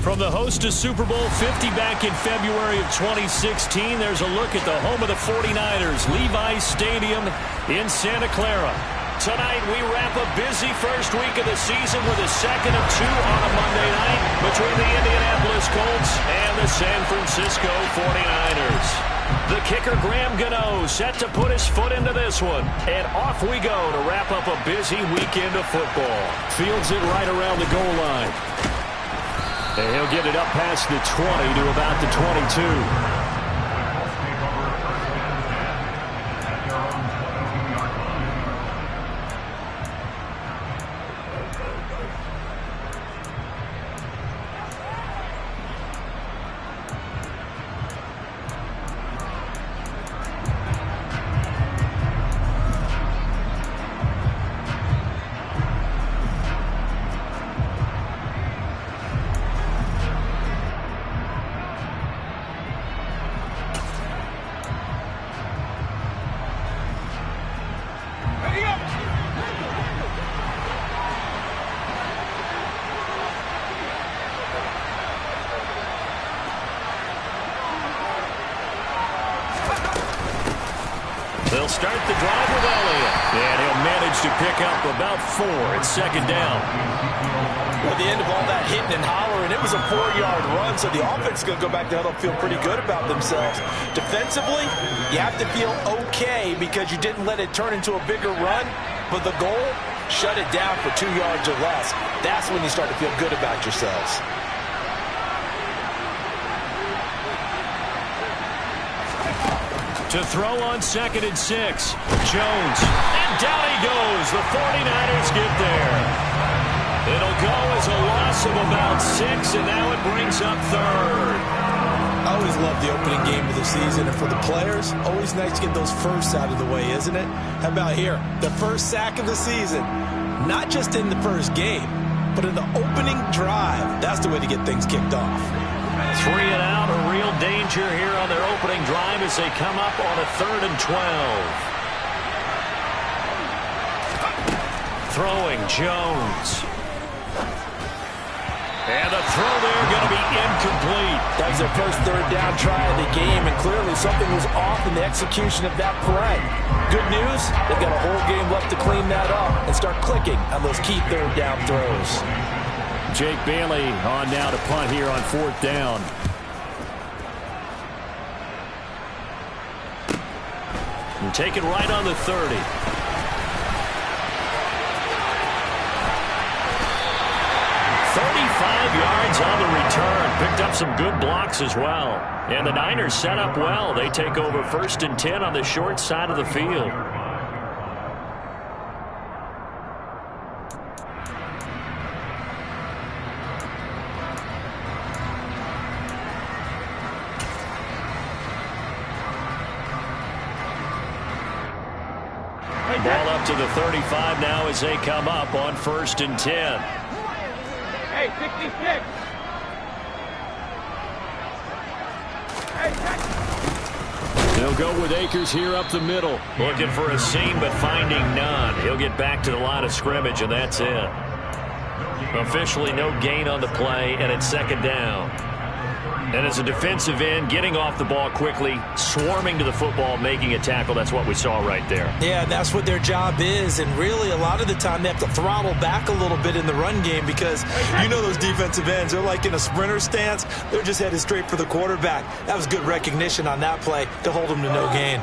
From the host to Super Bowl 50 back in February of 2016, there's a look at the home of the 49ers, Levi's Stadium in Santa Clara. Tonight, we wrap a busy first week of the season with a second of two on a Monday night between the Indianapolis Colts and the San Francisco 49ers. The kicker, Graham Gano, set to put his foot into this one. And off we go to wrap up a busy weekend of football. Fields it right around the goal line. And he'll get it up past the 20 to about the 22. They'll start the drive with Elliott. And he'll manage to pick up about 4 at second down. At the end of all that hitting and hollering, it was a 4-yard run, so the offense is going to go back to huddle and feel pretty good about themselves. Defensively, you have to feel okay because you didn't let it turn into a bigger run, but the goal, shut it down for 2 yards or less. That's when you start to feel good about yourselves. To throw on 2nd and 6. Jones. And down he goes. The 49ers get there. It'll go as a loss of about 6, and now it brings up 3rd. I always love the opening game of the season, and for the players, always nice to get those firsts out of the way, isn't it? How about here? The first sack of the season. Not just in the first game, but in the opening drive. That's the way to get things kicked off. 3 and out, a real danger here on their opening drive as they come up on a 3rd and 12. Throwing Jones. And the throw there going to be incomplete. That was their first 3rd down try of the game, and clearly something was off in the execution of that play. Good news, they've got a whole game left to clean that up and start clicking on those key 3rd down throws. Jake Bailey on now to punt here on 4th down. And take it right on the 30. 35 yards on the return. Picked up some good blocks as well. And the Niners set up well. They take over 1st and 10 on the short side of the field. Ball up to the 35 now as they come up on 1st and 10. Hey, 66. Hey, they'll go with Akers here up the middle. Looking for a seam, but finding none. He'll get back to the line of scrimmage, and that's it. Officially no gain on the play, and it's 2nd down. And as a defensive end, getting off the ball quickly, swarming to the football, making a tackle, that's what we saw right there. Yeah, and that's what their job is. And really, a lot of the time, they have to throttle back a little bit in the run game because you know those defensive ends, they're like in a sprinter stance. They're just headed straight for the quarterback. That was good recognition on that play to hold them to no gain.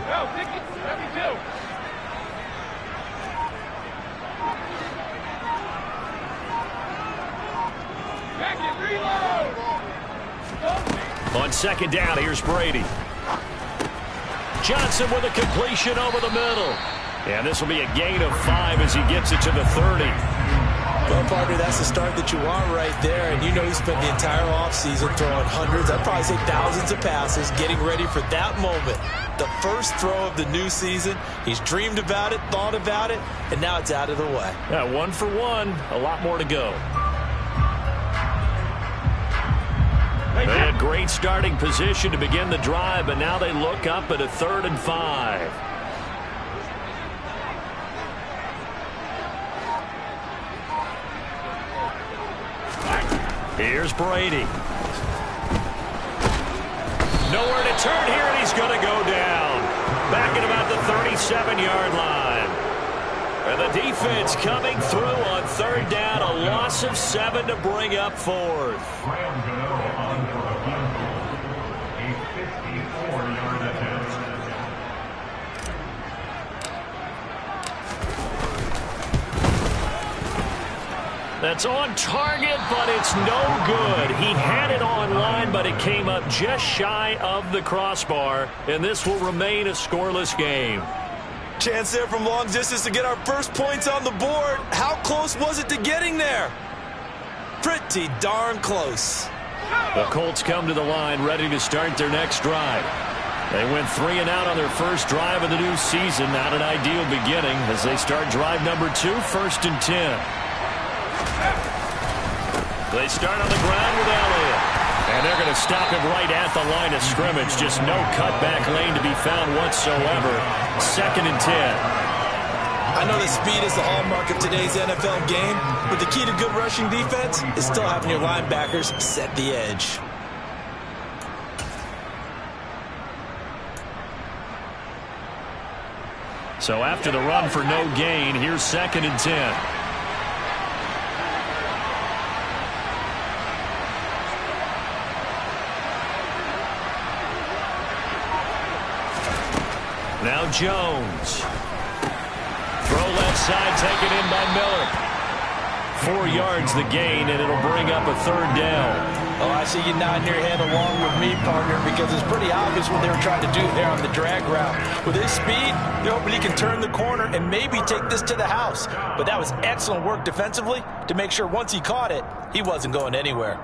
On 2nd down, here's Brady. Johnson with a completion over the middle. And this will be a gain of 5 as he gets it to the 30. Well, partner, that's the start that you want right there. And you know he spent the entire offseason throwing hundreds, I'd probably say thousands of passes, getting ready for that moment. The first throw of the new season. He's dreamed about it, thought about it, and now it's out of the way. Yeah, 1 for 1. A lot more to go. They had great starting position to begin the drive, but now they look up at a 3rd and 5. Here's Brady. Nowhere to turn here, and he's going to go down. Back at about the 37-yard line. And the defense coming through on third down. A loss of 7 to bring up fourth. That's on target, but it's no good. He had it on line, but it came up just shy of the crossbar, and this will remain a scoreless game. Chance there from long distance to get our first points on the board. How close was it to getting there? Pretty darn close. The Colts come to the line ready to start their next drive. They went 3 and out on their first drive of the new season. Not an ideal beginning as they start drive number 2, 1st and 10. They start on the ground with Elliott. And they're going to stop him right at the line of scrimmage. Just no cutback lane to be found whatsoever. 2nd and 10. I know that speed is the hallmark of today's NFL game, but the key to good rushing defense is still having your linebackers set the edge. So after the run for no gain, here's 2nd and 10. Now Jones. Throw left side, taken in by Miller. 4 yards the gain, and it'll bring up a 3rd down. Oh, I see you nodding your head along with me, partner, because it's pretty obvious what they were trying to do there on the drag route. With his speed, they're hoping he can turn the corner and maybe take this to the house. But that was excellent work defensively to make sure once he caught it, he wasn't going anywhere.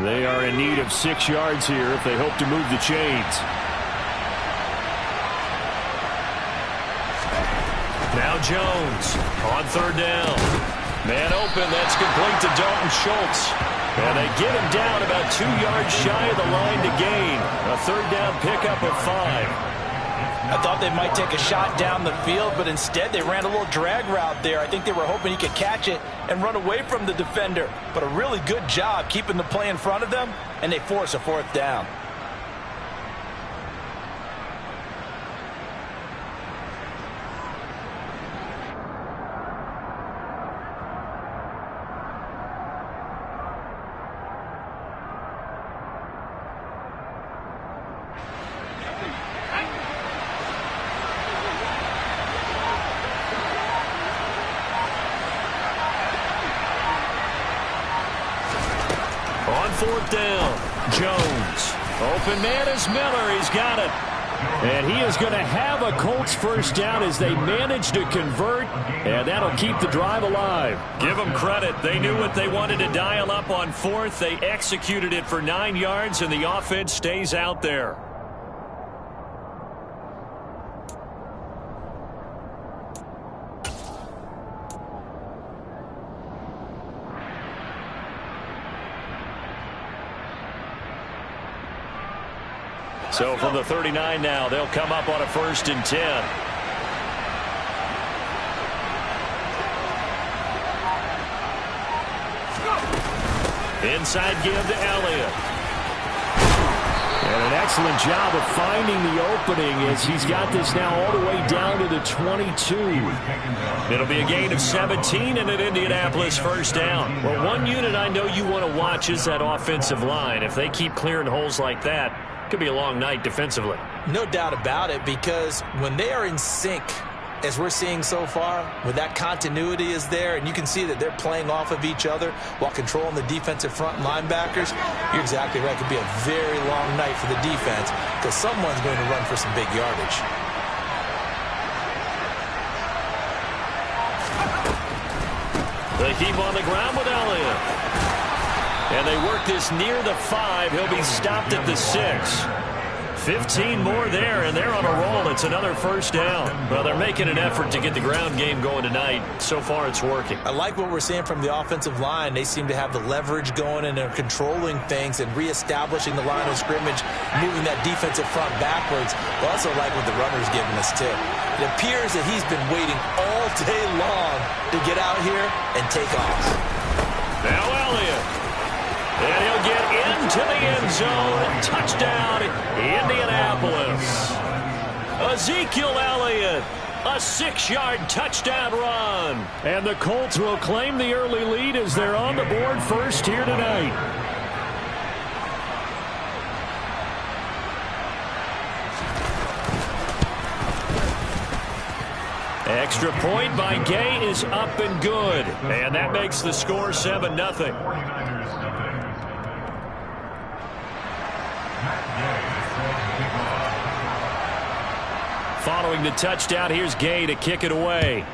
They are in need of 6 yards here if they hope to move the chains. Now Jones on 3rd down. Man open, that's complete to Dalton Schultz. And they get him down about 2 yards shy of the line to gain. A 3rd down pickup of 5. I thought they might take a shot down the field, but instead they ran a little drag route there. I think they were hoping he could catch it and run away from the defender. But a really good job keeping the play in front of them, and they force a 4th down. On 4th down, Jones. Open man is Miller. He's got it. And he is going to have a Colts 1st down as they manage to convert, and that'll keep the drive alive. Give them credit. They knew what they wanted to dial up on 4th. They executed it for 9 yards, and the offense stays out there. So from the 39 now, they'll come up on a 1st and 10. Inside give to Elliott. And an excellent job of finding the opening as he's got this now all the way down to the 22. It'll be a gain of 17 and an Indianapolis 1st down. Well, one unit I know you want to watch is that offensive line. If they keep clearing holes like that, it could be a long night defensively. No doubt about it, because when they are in sync, as we're seeing so far, when that continuity is there and you can see that they're playing off of each other while controlling the defensive front linebackers, you're exactly right. It could be a very long night for the defense because someone's going to run for some big yardage. They keep on the ground with Elliott. And they work this near the 5. He'll be stopped at the 6. 15 more there, and they're on a roll. It's another first down. Well, they're making an effort to get the ground game going tonight. So far, it's working. I like what we're seeing from the offensive line. They seem to have the leverage going, and they're controlling things and reestablishing the line of scrimmage, moving that defensive front backwards. I also like what the runner's giving us, too. It appears that he's been waiting all day long to get out here and take off. Now Elliott. And he'll get into the end zone. Touchdown, Indianapolis. Ezekiel Elliott, a 6-yard touchdown run. And the Colts will claim the early lead as they're on the board first here tonight. Extra point by Gay is up and good. And that makes the score 7-0. Following the touchdown, here's Gay to kick it away.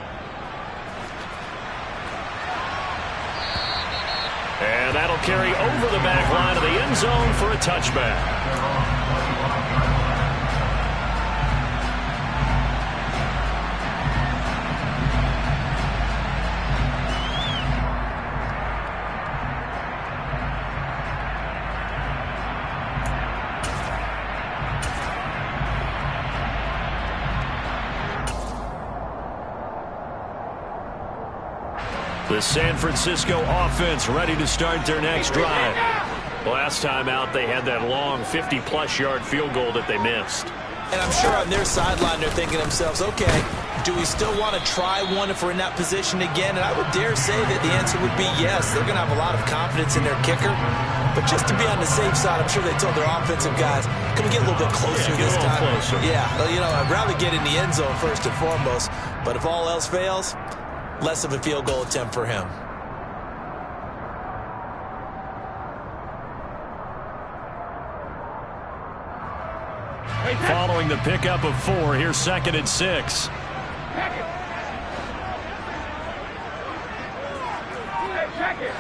And that'll carry over the back line of the end zone for a touchback. The San Francisco offense ready to start their next drive. Last time out, they had that long 50-plus yard field goal that they missed. And I'm sure on their sideline, they're thinking to themselves, okay, do we still want to try one if we're in that position again? And I would dare say that the answer would be yes. They're going to have a lot of confidence in their kicker. But just to be on the safe side, I'm sure they told their offensive guys, can we get a little bit closer this time? Closer. Yeah, well, you know, I'd rather get in the end zone first and foremost. But if all else fails, less of a field goal attempt for him. Following the pickup of 4, here's 2nd and 6. Check it.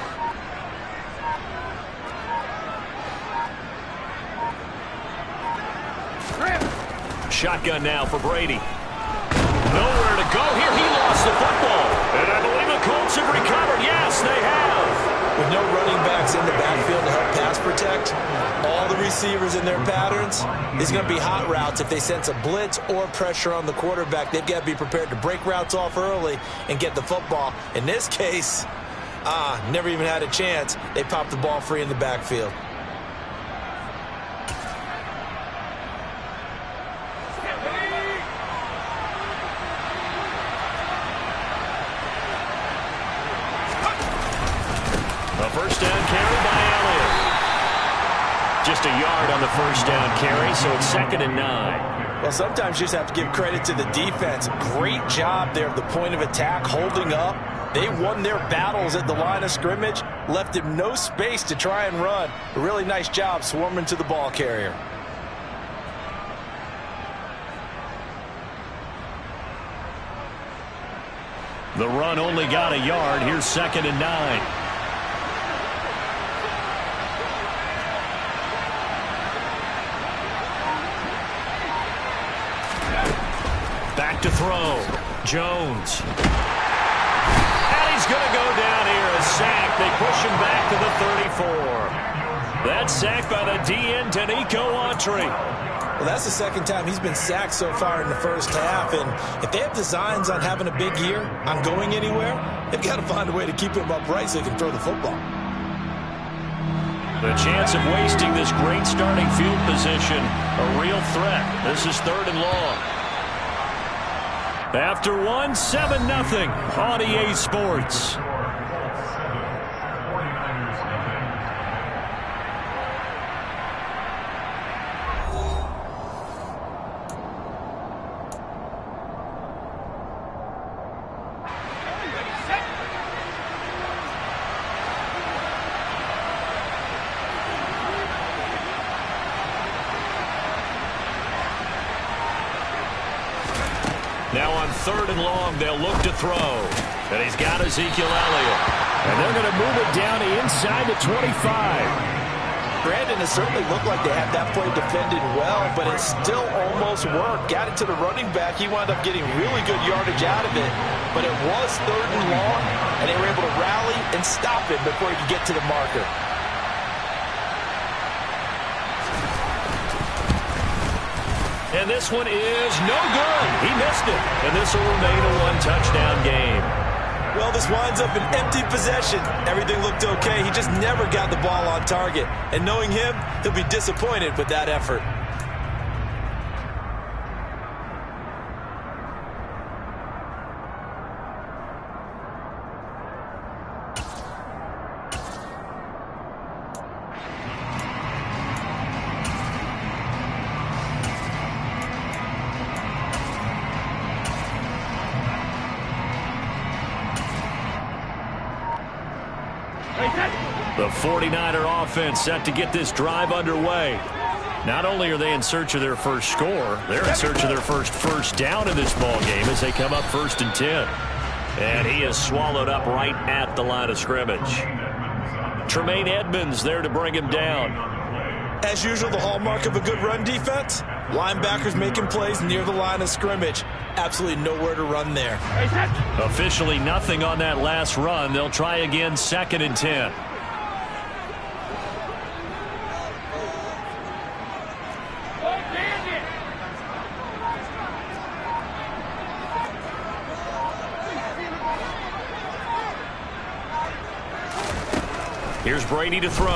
Shotgun now for Brady. Nowhere to go here. He lost the football. And I believe the Colts have recovered. Yes, they have. With no running backs in the backfield to help pass protect, all the receivers in their patterns, it's going to be hot routes. If they sense a blitz or pressure on the quarterback, they've got to be prepared to break routes off early and get the football. In this case, never even had a chance. They popped the ball free in the backfield. First down carry by Elliott. Just a yard on the first down carry, so it's 2nd and 9. Well, sometimes you just have to give credit to the defense. Great job there at the point of attack, holding up. They won their battles at the line of scrimmage, left him no space to try and run. A really nice job swarming to the ball carrier. The run only got a yard. Here's 2nd and 9. Back to throw. Jones. And he's going to go down here. A sack. They push him back to the 34. That sack by the DN, Tanico Autry. Well, that's the second time he's been sacked so far in the first half. And if they have designs on having a big year, on going anywhere, they've got to find a way to keep him upright so he can throw the football. The chance of wasting this great starting field position, a real threat. This is 3rd and long. After 1, 7-0 on EA Sports. Now on 3rd and long, they'll look to throw. And he's got Ezekiel Elliott. And they're going to move it down to inside the 25. Granted, it certainly looked like they had that play defended well, but it still almost worked. Got it to the running back. He wound up getting really good yardage out of it, but it was 3rd and long, and they were able to rally and stop him before he could get to the marker. And this one is no good. He missed it. And this will remain a 1-touchdown game. Well, this winds up an empty possession. Everything looked okay. He just never got the ball on target. And knowing him, he'll be disappointed with that effort. The 49er offense set to get this drive underway. Not only are they in search of their first score, they're in search of their first down in this ball game as they come up 1st and 10. And he is swallowed up right at the line of scrimmage. Tremaine Edmonds there to bring him down. As usual, the hallmark of a good run defense, linebackers making plays near the line of scrimmage. Absolutely nowhere to run there. Officially nothing on that last run. They'll try again 2nd and 10. Here's Brady to throw.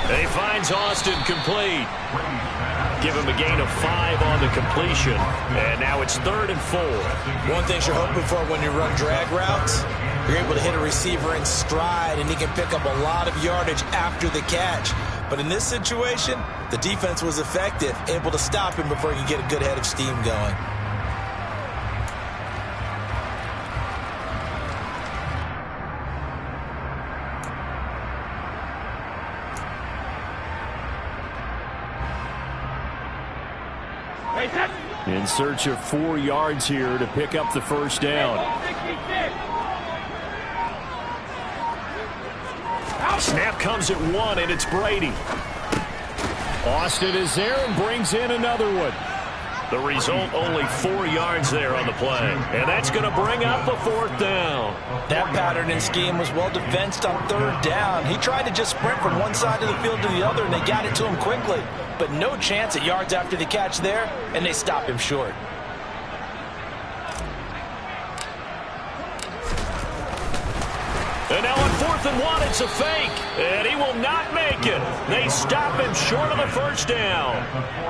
And he finds Austin complete. Give him a gain of 5 on the completion. And now it's 3rd and 4. One thing you're hoping for when you run drag routes, you're able to hit a receiver in stride, and he can pick up a lot of yardage after the catch. But in this situation, the defense was effective, able to stop him before he could get a good head of steam going. In search of 4 yards here to pick up the first down. Snap comes at 1, and it's Brady. Austin is there and brings in another one. The result, only 4 yards there on the play. And that's going to bring up a 4th down. That pattern and scheme was well defensed on 3rd down. He tried to just sprint from one side of the field to the other, and they got it to him quickly. But no chance at yards after the catch there, and they stop him short. And now on 4th and 1, it's a fake. And he will not make it. They stop him short of the first down.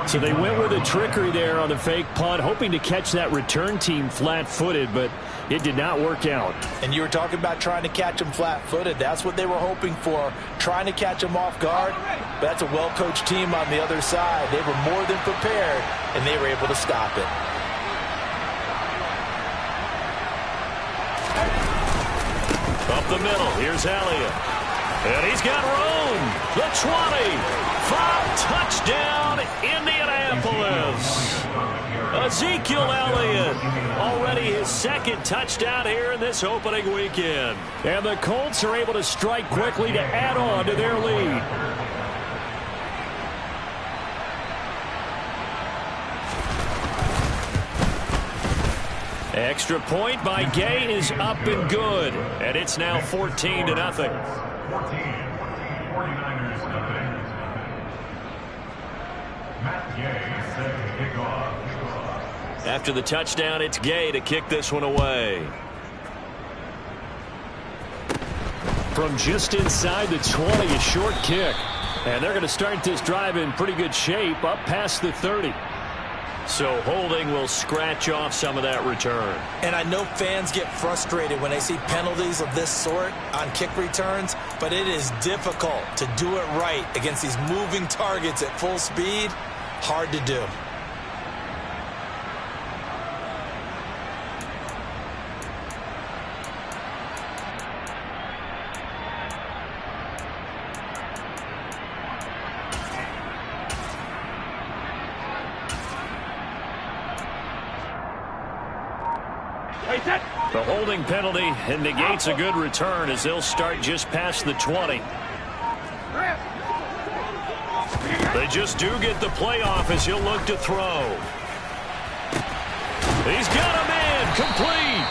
So they went with a trickery there on the fake punt, hoping to catch that return team flat-footed, but it did not work out. And you were talking about trying to catch him flat-footed. That's what they were hoping for, trying to catch him off guard. But that's a well-coached team on the other side. They were more than prepared, and they were able to stop it. Up the middle, here's Elliott. And he's got room. The 20. 5, touchdown, Indianapolis. Ezekiel Elliott, already his 2nd touchdown here in this opening weekend. And the Colts are able to strike quickly to add on to their lead. Extra point by Gay is up and good. And it's now 14-0. After the touchdown, it's Gay to kick this one away. From just inside the 20, a short kick. And they're going to start this drive in pretty good shape, up past the 30. So holding will scratch off some of that return. And I know fans get frustrated when they see penalties of this sort on kick returns, but it is difficult to do it right against these moving targets at full speed. Hard to do. The holding penalty negates a good return as they'll start just past the 20. They just do get the playoff as he'll look to throw. He's got a man complete.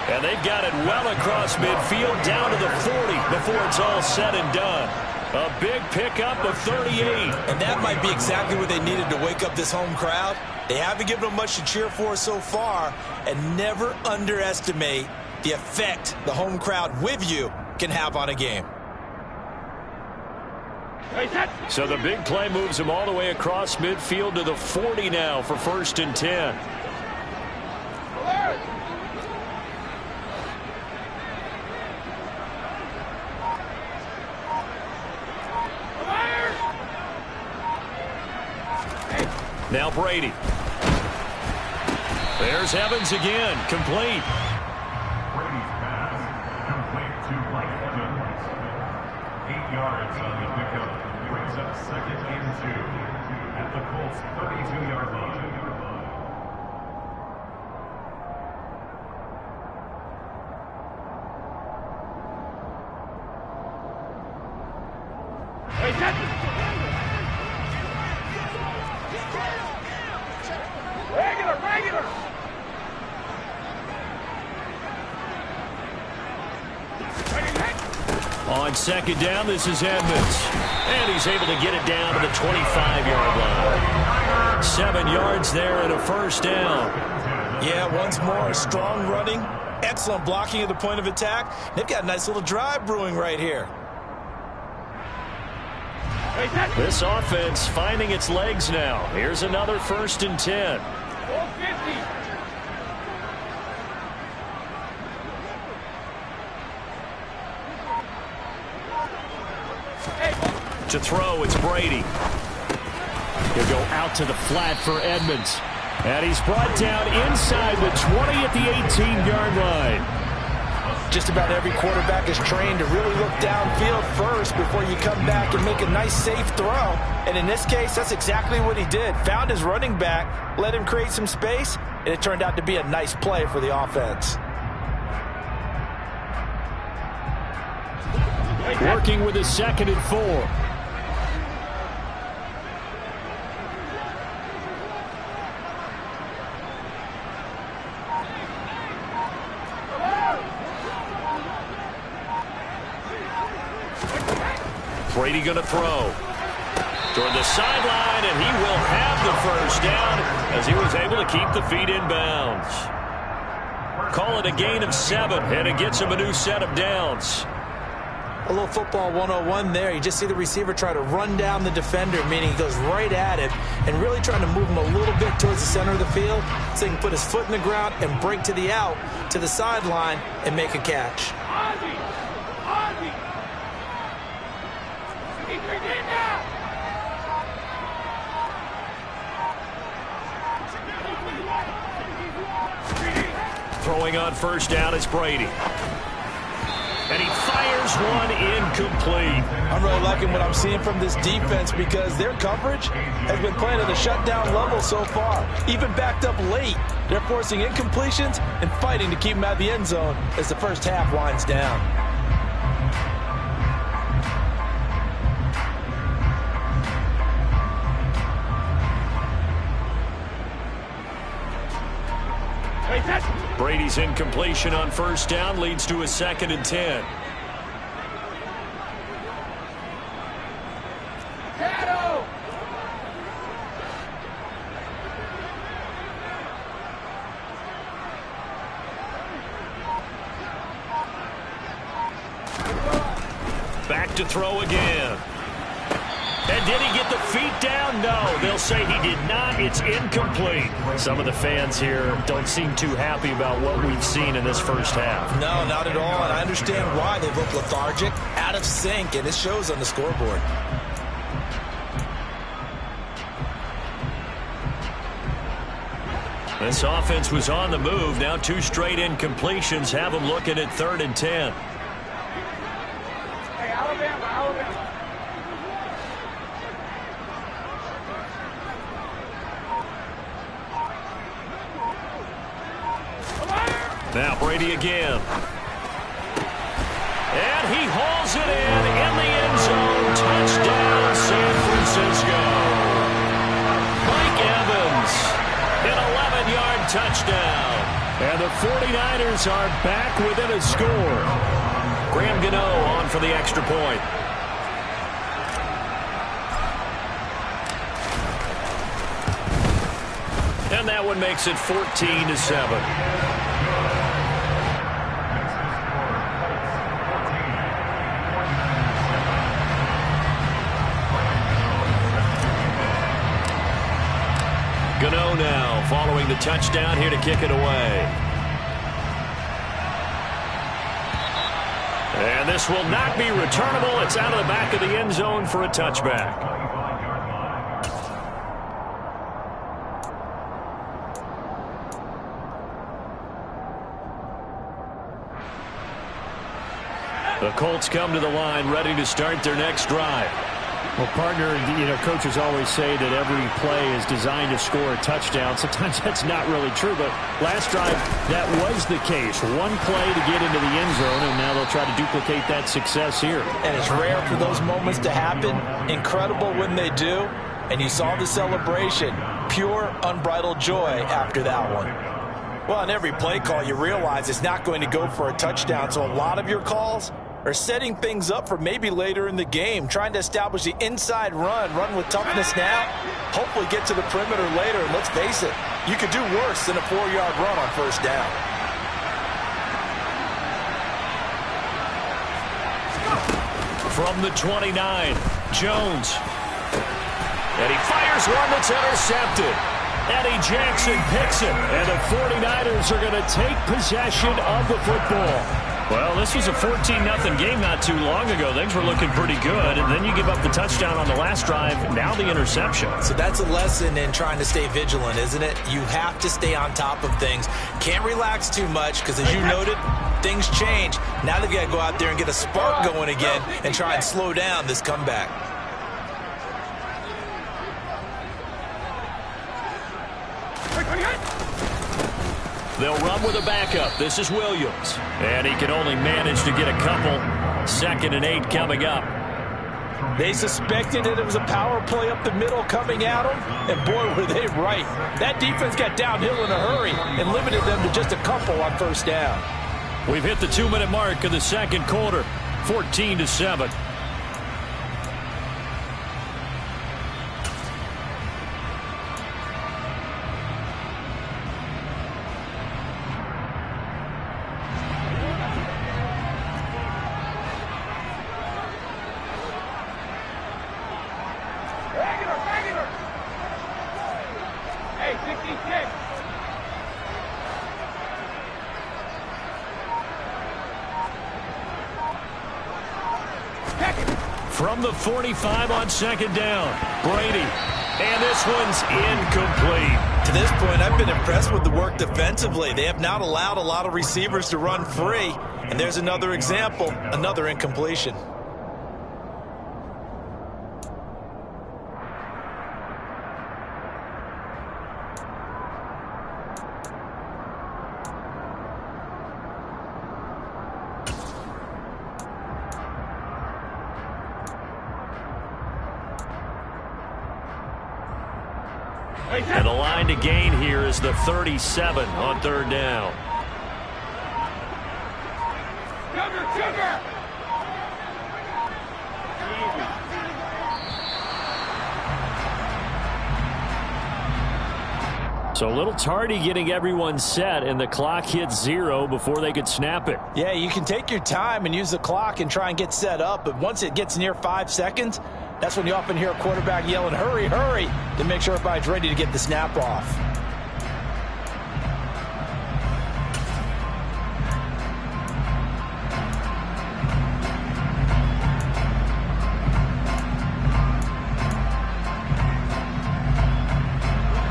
And they've got it well across midfield down to the 40 before it's all said and done. A big pickup of 38. And that might be exactly what they needed to wake up this home crowd. They haven't given them much to cheer for so far. And never underestimate the effect the home crowd with you can have on a game. So the big play moves him all the way across midfield to the 40 now for 1st and 10. Now Brady. There's Evans again, complete. Brady's pass, complete to Mike Evans. 8 yards on the pickup, brings up 2nd and 2 at the Colts 32-yard line. Regular. On 2nd down, this is Edmonds. And he's able to get it down to the 25-yard line. 7 yards there and a 1st down. Yeah, once more, strong running, excellent blocking at the point of attack. They've got a nice little drive brewing right here. This offense finding its legs now. Here's another 1st and 10. To throw, it's Brady. He'll go out to the flat for Edmonds. And he's brought down inside the 20 at the 18-yard line. Just about every quarterback is trained to really look downfield first before you come back and make a nice, safe throw. And in this case, that's exactly what he did. Found his running back, let him create some space, and it turned out to be a nice play for the offense. Working with his 2nd and 4. Brady going to throw toward the sideline, and he will have the 1st down as he was able to keep the feet in bounds. Call it a gain of 7, and it gets him a new set of downs. A little football 101 there. You just see the receiver try to run down the defender, meaning he goes right at it and really trying to move him a little bit towards the center of the field so he can put his foot in the ground and break to the out, to the sideline, and make a catch. Throwing on 1st down, it's Brady. And he fires one incomplete. I'm really liking what I'm seeing from this defense because their coverage has been playing at a shutdown level so far. Even backed up late, they're forcing incompletions and fighting to keep them out of the end zone as the first half winds down. Brady's incompletion on 1st down leads to a 2nd and 10. Back to throw again. And did he get the feet down? No, they'll say he did not. It's incomplete. Some of the fans here don't seem too happy about what we've seen in this 1st half. No, not at all, and I understand why they look lethargic, out of sync, and it shows on the scoreboard. This offense was on the move. Now 2 straight incompletions have them looking at 3rd and 10. Hey, Alabama. Now Brady again. And he hauls it in the end zone. Touchdown, San Francisco. touchdown. And the 49ers are back within a score. Graham Gano on for the extra point. And that one makes it 14-7. Gano now following the touchdown here to kick it away. And this will not be returnable. It's out of the back of the end zone for a touchback. The Colts come to the line ready to start their next drive. Well, partner, coaches always say that every play is designed to score a touchdown. Sometimes that's not really true, but last drive, that was the case. One play to get into the end zone, and now they'll try to duplicate that success here. And it's rare for those moments to happen. Incredible when they do. And you saw the celebration. Pure, unbridled joy after that one. Well, in every play call, you realize it's not going to go for a touchdown. So a lot of your calls are setting things up for maybe later in the game, trying to establish the inside run with toughness now, hopefully get to the perimeter later. And let's face it, you could do worse than a 4-yard run on first down. From the 29, Jones. And he fires one that's intercepted. Eddie Jackson picks it, and the 49ers are going to take possession of the football. Well, this was a 14-0 game not too long ago. Things were looking pretty good, and then you give up the touchdown on the last drive, now the interception. So that's a lesson in trying to stay vigilant, isn't it? You have to stay on top of things. Can't relax too much because, as you noted, things change. Now they've got to go out there and get a spark going again and try and slow down this comeback. They'll run with a backup. This is Williams. And he can only manage to get a couple. 2nd and 8 coming up. They suspected that it was a power play up the middle coming at them, and boy, were they right. That defense got downhill in a hurry and limited them to just a couple on first down. We've hit the 2-minute mark of the second quarter. 14-7. From the 45 on 2nd down, Brady. And this one's incomplete. To this point, I've been impressed with the work defensively. They have not allowed a lot of receivers to run free. And there's another example, another incompletion. And the line to gain here is the 37 on 3rd down. Sugar! So a little tardy getting everyone set, and the clock hits 0 before they could snap it. Yeah, you can take your time and use the clock and try and get set up, but once it gets near 5 seconds, that's when you often hear a quarterback yelling, hurry, hurry, to make sure everybody's ready to get the snap off.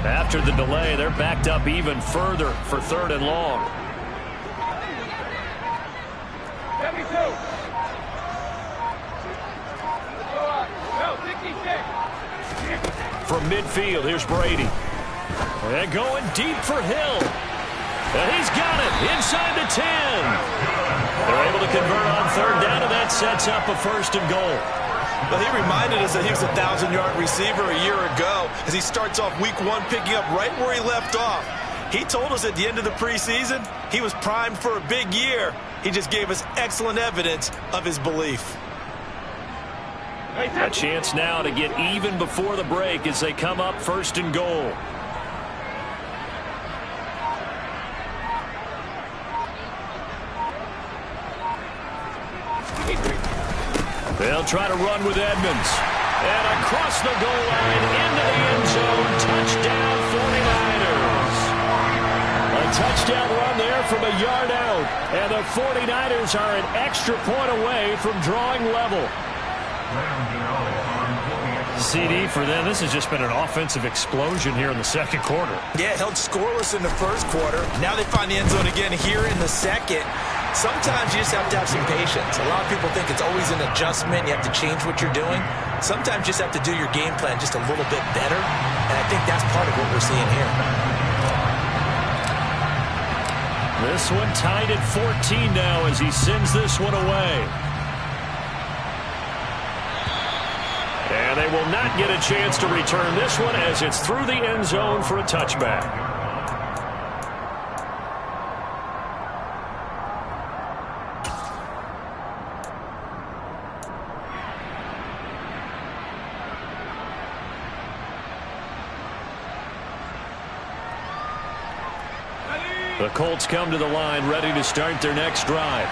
After the delay, they're backed up even further for 3rd and long. 72. From midfield, here's Brady. And going deep for Hill. And he's got it inside the 10. They're able to convert on 3rd down, and that sets up a 1st and goal. But he reminded us that he was a 1,000-yard receiver a year ago as he starts off week 1 picking up right where he left off. He told us at the end of the preseason he was primed for a big year. He just gave us excellent evidence of his belief. A chance now to get even before the break as they come up 1st and goal. They'll try to run with Edmonds. And across the goal line into the end zone. Touchdown 49ers. A touchdown run there from a yard out. And the 49ers are an extra point away from drawing level. CD for them. This has just been an offensive explosion here in the second quarter. Yeah, held scoreless in the first quarter. Now they find the end zone again here in the second. Sometimes you just have to have some patience. A lot of people think it's always an adjustment. You have to change what you're doing. Sometimes you just have to do your game plan just a little bit better. And I think that's part of what we're seeing here. This one tied at 14 now as he sends this one away. And they will not get a chance to return this one as it's through the end zone for a touchback. The Colts come to the line ready to start their next drive.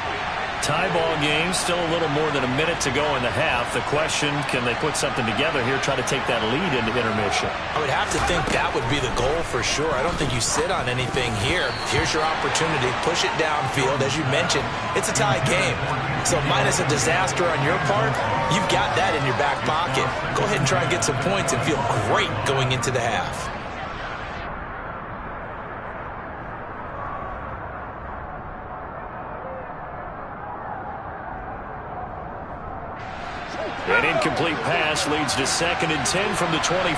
Tie ball game, still a little more than a minute to go in the half. The question, can they put something together here, try to take that lead into intermission? I would have to think that would be the goal for sure. I don't think you sit on anything here. Here's your opportunity. Push it downfield. As you mentioned, it's a tie game. So minus a disaster on your part, you've got that in your back pocket. Go ahead and try and get some points and feel great going into the half. An incomplete pass leads to 2nd and 10 from the 25.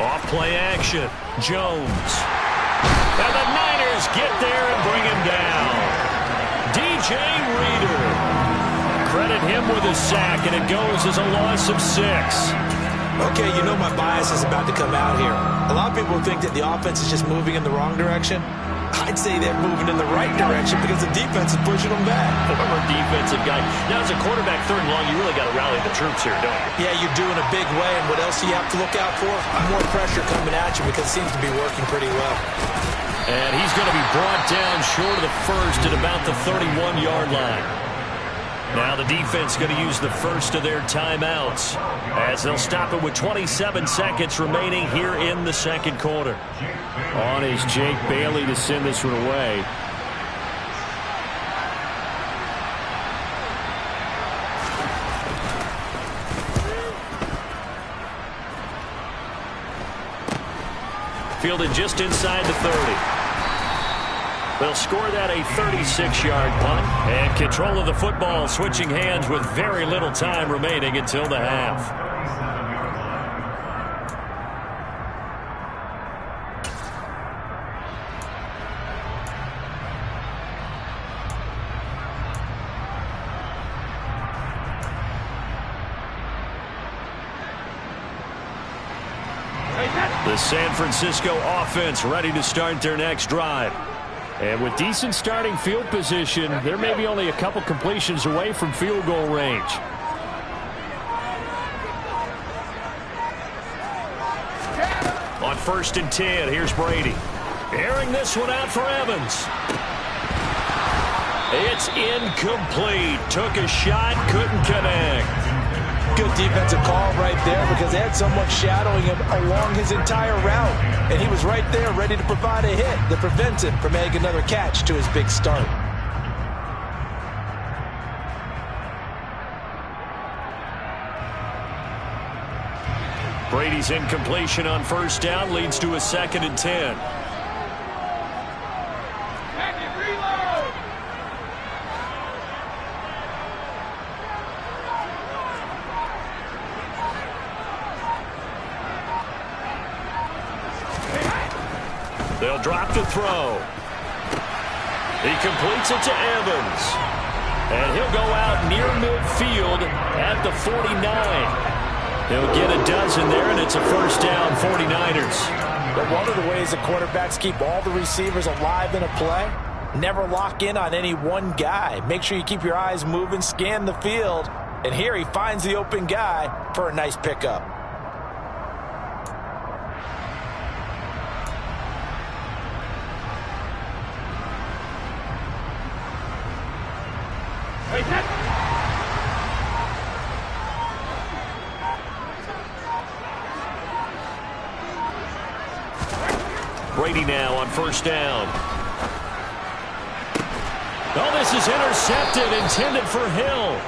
Off play action. Jones. And the Niners get there and bring him down. DJ Reader. Credit him with a sack, and it goes as a loss of 6. Okay, you know my bias is about to come out here. A lot of people think that the offense is just moving in the wrong direction. I'd say they're moving in the right direction because the defense is pushing them back. Former defensive guy. Now, as a quarterback 3rd and long, you really got to rally the troops here, don't you? Yeah, you're doing a big way, and what else do you have to look out for? More pressure coming at you because it seems to be working pretty well. And he's going to be brought down short of the first at about the 31-yard line. Now the defense going to use the first of their timeouts as they'll stop it with 27 seconds remaining here in the second quarter. On is Jake Bailey to send this one away. Fielded just inside the 30. They'll score that a 36-yard punt, and control of the football switching hands with very little time remaining until the half. The San Francisco offense ready to start their next drive. And with decent starting field position, there may be only a couple completions away from field goal range. On 1st and 10, here's Brady. Airing this one out for Evans. It's incomplete. Took a shot, couldn't connect. Good defensive call right there because they had someone shadowing him along his entire route. And he was right there ready to provide a hit that prevents him from making another catch to his big start. Brady's incompletion on 1st down leads to a 2nd and 10. They'll drop to throw. He completes it to Evans. And he'll go out near midfield at the 49. He'll get a dozen there, and it's a first down, 49ers. But one of the ways the quarterbacks keep all the receivers alive in a play, never lock in on any one guy. Make sure you keep your eyes moving, scan the field. And here he finds the open guy for a nice pickup. Brady now on first down. Oh, this is intercepted, intended for Hill.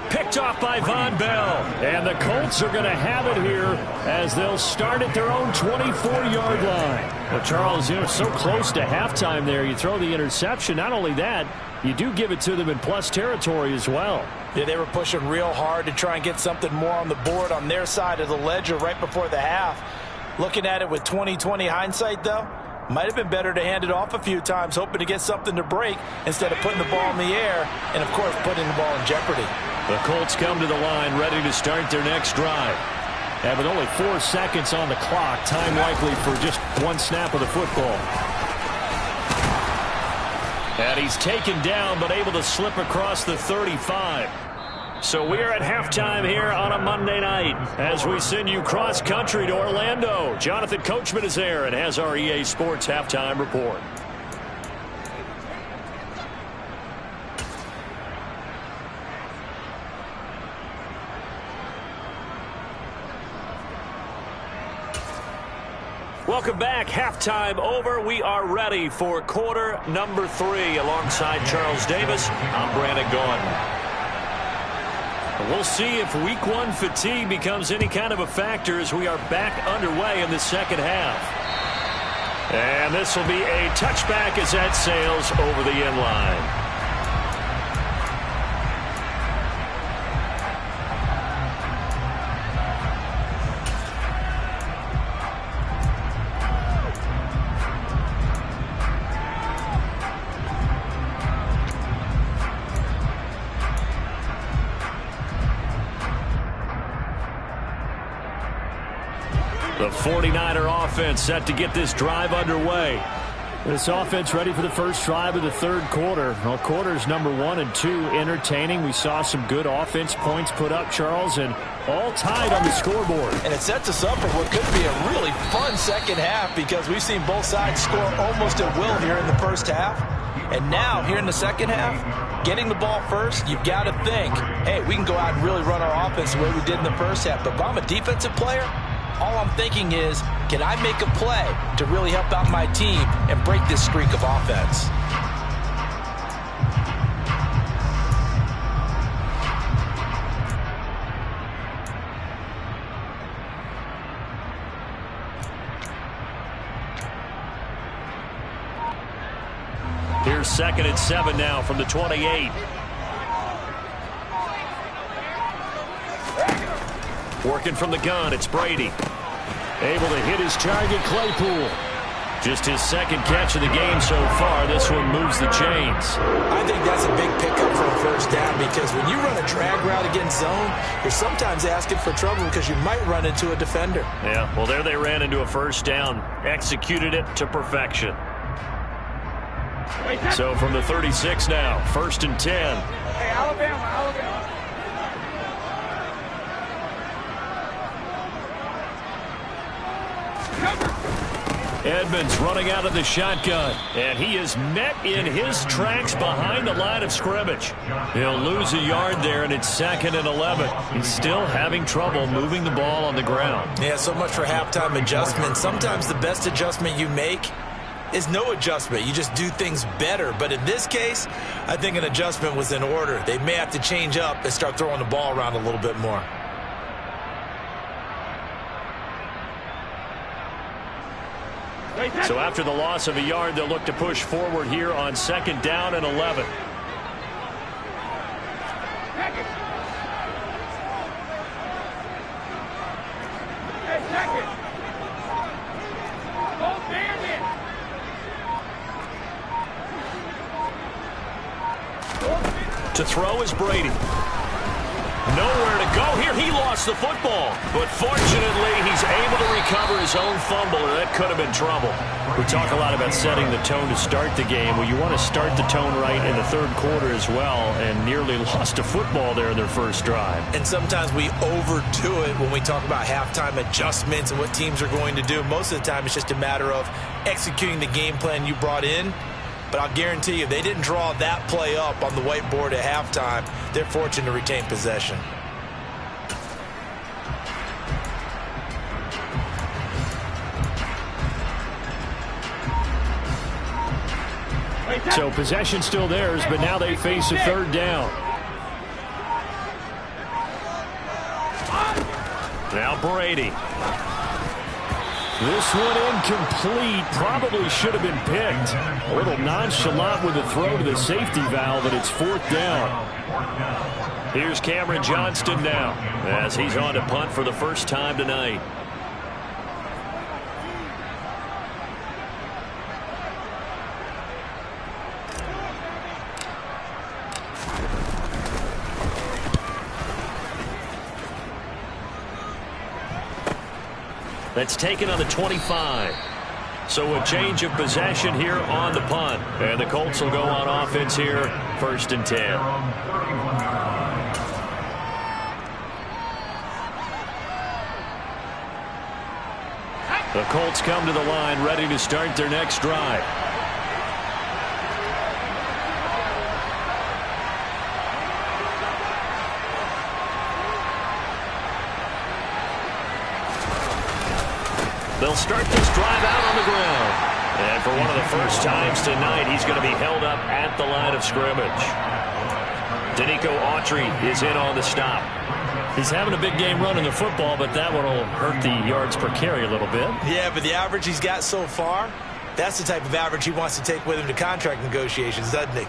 Picked off by Von Bell. And the Colts are going to have it here as they'll start at their own 24-yard line. Well, Charles, so close to halftime there. You throw the interception. Not only that, you do give it to them in plus territory as well. Yeah, they were pushing real hard to try and get something more on the board on their side of the ledger right before the half. Looking at it with 20/20 hindsight, though, might have been better to hand it off a few times, hoping to get something to break instead of putting the ball in the air and, of course, putting the ball in jeopardy. The Colts come to the line ready to start their next drive. And with only 4 seconds on the clock, time likely for just one snap of the football. And he's taken down but able to slip across the 35. So we are at halftime here on a Monday night as we send you cross-country to Orlando. Jonathan Coachman is there and has our EA Sports halftime report. Welcome back. Halftime over. We are ready for quarter number 3. Alongside Charles Davis, I'm Brandon Gaudin. We'll see if week 1 fatigue becomes any kind of a factor as we are back underway in the second half. And this will be a touchback as that sails over the end line. The 49er offense set to get this drive underway. This offense ready for the first drive of the third quarter. Well, quarters number 1 and 2 entertaining. We saw some good offense points put up, Charles, and all tied on the scoreboard. And it sets us up for what could be a really fun second half because we've seen both sides score almost at will here in the first half. And now, here in the second half, getting the ball first, you've got to think, hey, we can go out and really run our offense the way we did in the first half. But if I'm a defensive player, all I'm thinking is, can I make a play to really help out my team and break this streak of offense? Here's 2nd and 7 now from the 28. Working from the gun, it's Brady. Able to hit his target, Claypool. Just his second catch of the game so far. This one moves the chains. I think that's a big pickup for a first down because when you run a drag route against zone, you're sometimes asking for trouble because you might run into a defender. Yeah, well, there they ran into a first down. Executed it to perfection. So from the 36 now, 1st and 10. Hey, Alabama. Edmonds running out of the shotgun, and he is met in his tracks behind the line of scrimmage. He'll lose a yard there, and it's 2nd and 11. He's still having trouble moving the ball on the ground. Yeah, so much for halftime adjustment. Sometimes the best adjustment you make is no adjustment. You just do things better. But in this case, I think an adjustment was in order. They may have to change up and start throwing the ball around a little bit more. So after the loss of a yard, they'll look to push forward here on 2nd down and 11. To throw is Brady. Nowhere to go here. He lost the football. But fortunately, he's able to recover his own fumble, or that could have been trouble. We talk a lot about setting the tone to start the game. Well, you want to start the tone right in the third quarter as well, and nearly lost a football there in their first drive. And sometimes we overdo it when we talk about halftime adjustments and what teams are going to do. Most of the time, it's just a matter of executing the game plan you brought in. But I'll guarantee you, they didn't draw that play up on the whiteboard at halftime. They're fortunate to retain possession. So possession still theirs, but now they face a third down. Now Brady. This one incomplete. Probably should have been picked. A little nonchalant with the throw to the safety valve, but it's fourth down. Here's Cameron Johnston now as he's on to punt for the first time tonight. That's taken on the 25. So a change of possession here on the punt. And the Colts will go on offense here, 1st and 10. The Colts come to the line ready to start their next drive. They'll start this drive out on the ground. And for one of the first times tonight, he's going to be held up at the line of scrimmage. Danico Autry is in on the stop. He's having a big game running the football, but that one will hurt the yards per carry a little bit. Yeah, but the average he's got so far, that's the type of average he wants to take with him to contract negotiations, doesn't he?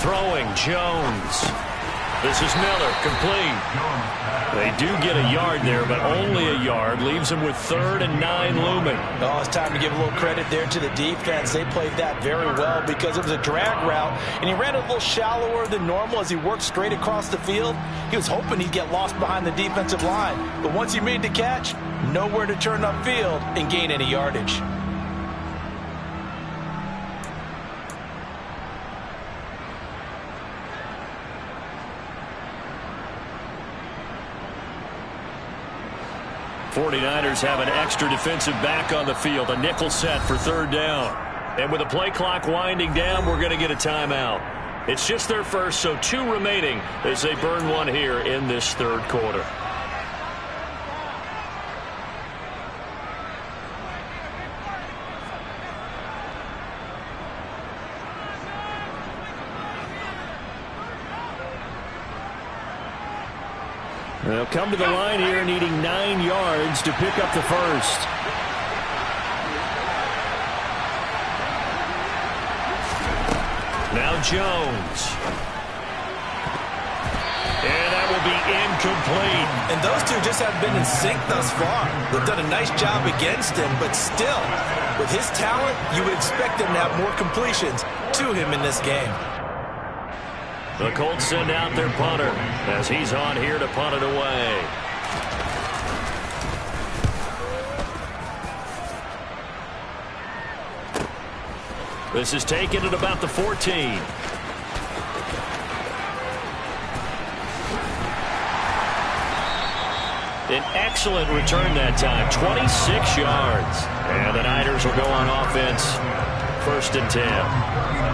Throwing, Jones. This is Miller, complete. They do get a yard there, but only a yard. Leaves them with 3rd and 9 looming. Oh, it's time to give a little credit there to the defense. They played that very well because it was a drag route, and he ran a little shallower than normal as he worked straight across the field. He was hoping he'd get lost behind the defensive line, but once he made the catch, nowhere to turn upfield and gain any yardage. '49ers have an extra defensive back on the field. A nickel set for 3rd down. And with the play clock winding down, we're going to get a timeout. It's just their first, so 2 remaining as they burn one here in this 3rd quarter. They'll come to the line here needing 9 yards to pick up the first. Now Jones. And that will be incomplete. And those two just haven't been in sync thus far. They've done a nice job against him, but still, with his talent, you would expect him to have more completions to him in this game. The Colts send out their punter as he's on here to punt it away. This is taken at about the 14. An excellent return that time, 26 yards. And the Niners will go on offense, 1st and 10.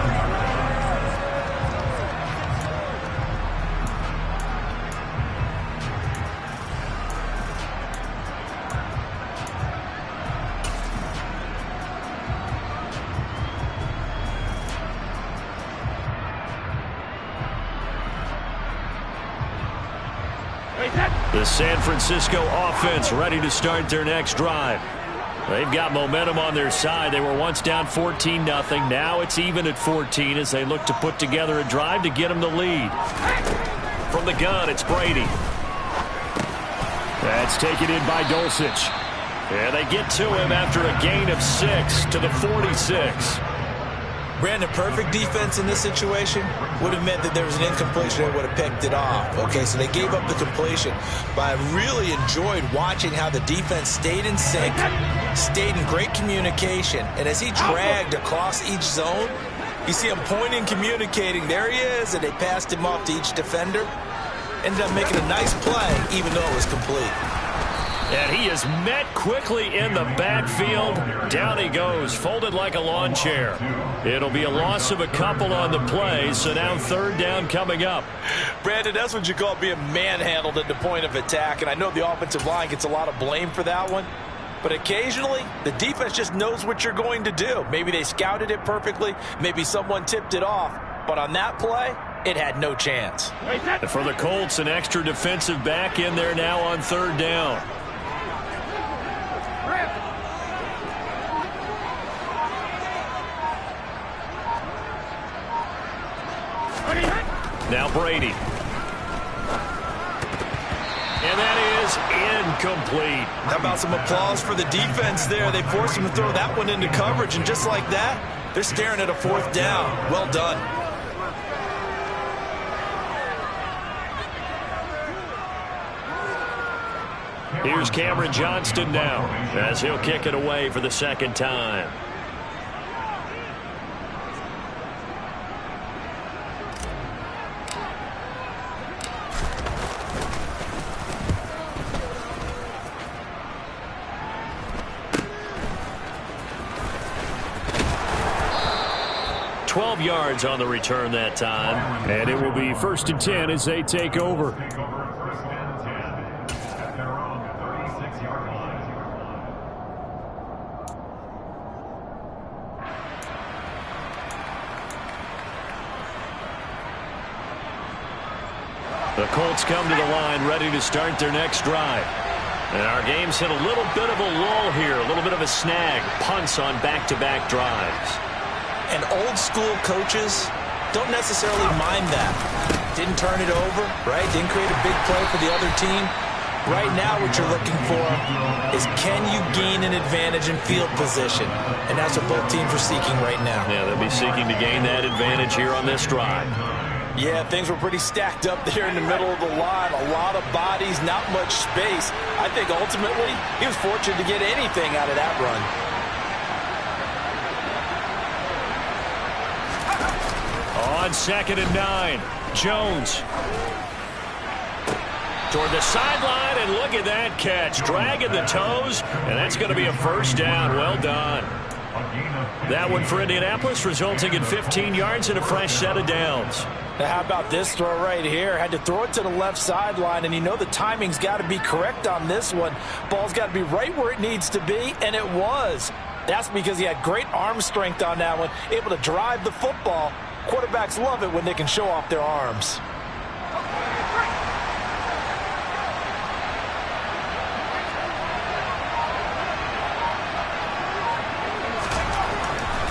The San Francisco offense ready to start their next drive. They've got momentum on their side. They were once down 14-0. Now it's even at 14 as they look to put together a drive to get them the lead. From the gun, it's Brady. That's taken in by Dulcich. And they get to him after a gain of 6 to the 46. Brandon, perfect defense in this situation would have meant that there was an incompletion that would have picked it off. Okay, so they gave up the completion. But I really enjoyed watching how the defense stayed in sync, stayed in great communication. And as he dragged across each zone, you see him pointing, communicating. There he is, and they passed him off to each defender. Ended up making a nice play, even though it was complete. And he is met quickly in the backfield. Down he goes, folded like a lawn chair. It'll be a loss of a couple on the play, so now third down coming up. Brandon, that's what you call being manhandled at the point of attack, and I know the offensive line gets a lot of blame for that one. But occasionally, the defense just knows what you're going to do. Maybe they scouted it perfectly. Maybe someone tipped it off. But on that play, it had no chance. For the Colts, an extra defensive back in there now on third down. Now Brady. And that is incomplete. How about some applause for the defense there? They forced him to throw that one into coverage, and just like that, they're staring at a fourth down. Well done. Here's Cameron Johnston now as he'll kick it away for the second time. Yards on the return that time, and it will be 1st and 10 as they take over. First and 10 at their own 36-yard line. The Colts come to the line ready to start their next drive. And our game's hit a little bit of a lull here, a little bit of a snag. Punts on back-to-back drives. And old-school coaches don't necessarily mind that. Didn't turn it over, right? Didn't create a big play for the other team. Right now what you're looking for is can you gain an advantage in field position? And that's what both teams are seeking right now. Yeah, they'll be seeking to gain that advantage here on this drive. Yeah, things were pretty stacked up there in the middle of the line. A lot of bodies, not much space. I think ultimately he was fortunate to get anything out of that run. On 2nd and 9, Jones. Toward the sideline, and look at that catch. Dragging the toes, and that's going to be a first down. Well done. That one for Indianapolis, resulting in 15 yards and a fresh set of downs. Now how about this throw right here? Had to throw it to the left sideline, and you know the timing's got to be correct on this one. Ball's got to be right where it needs to be, and it was. That's because he had great arm strength on that one, able to drive the football. Quarterbacks love it when they can show off their arms.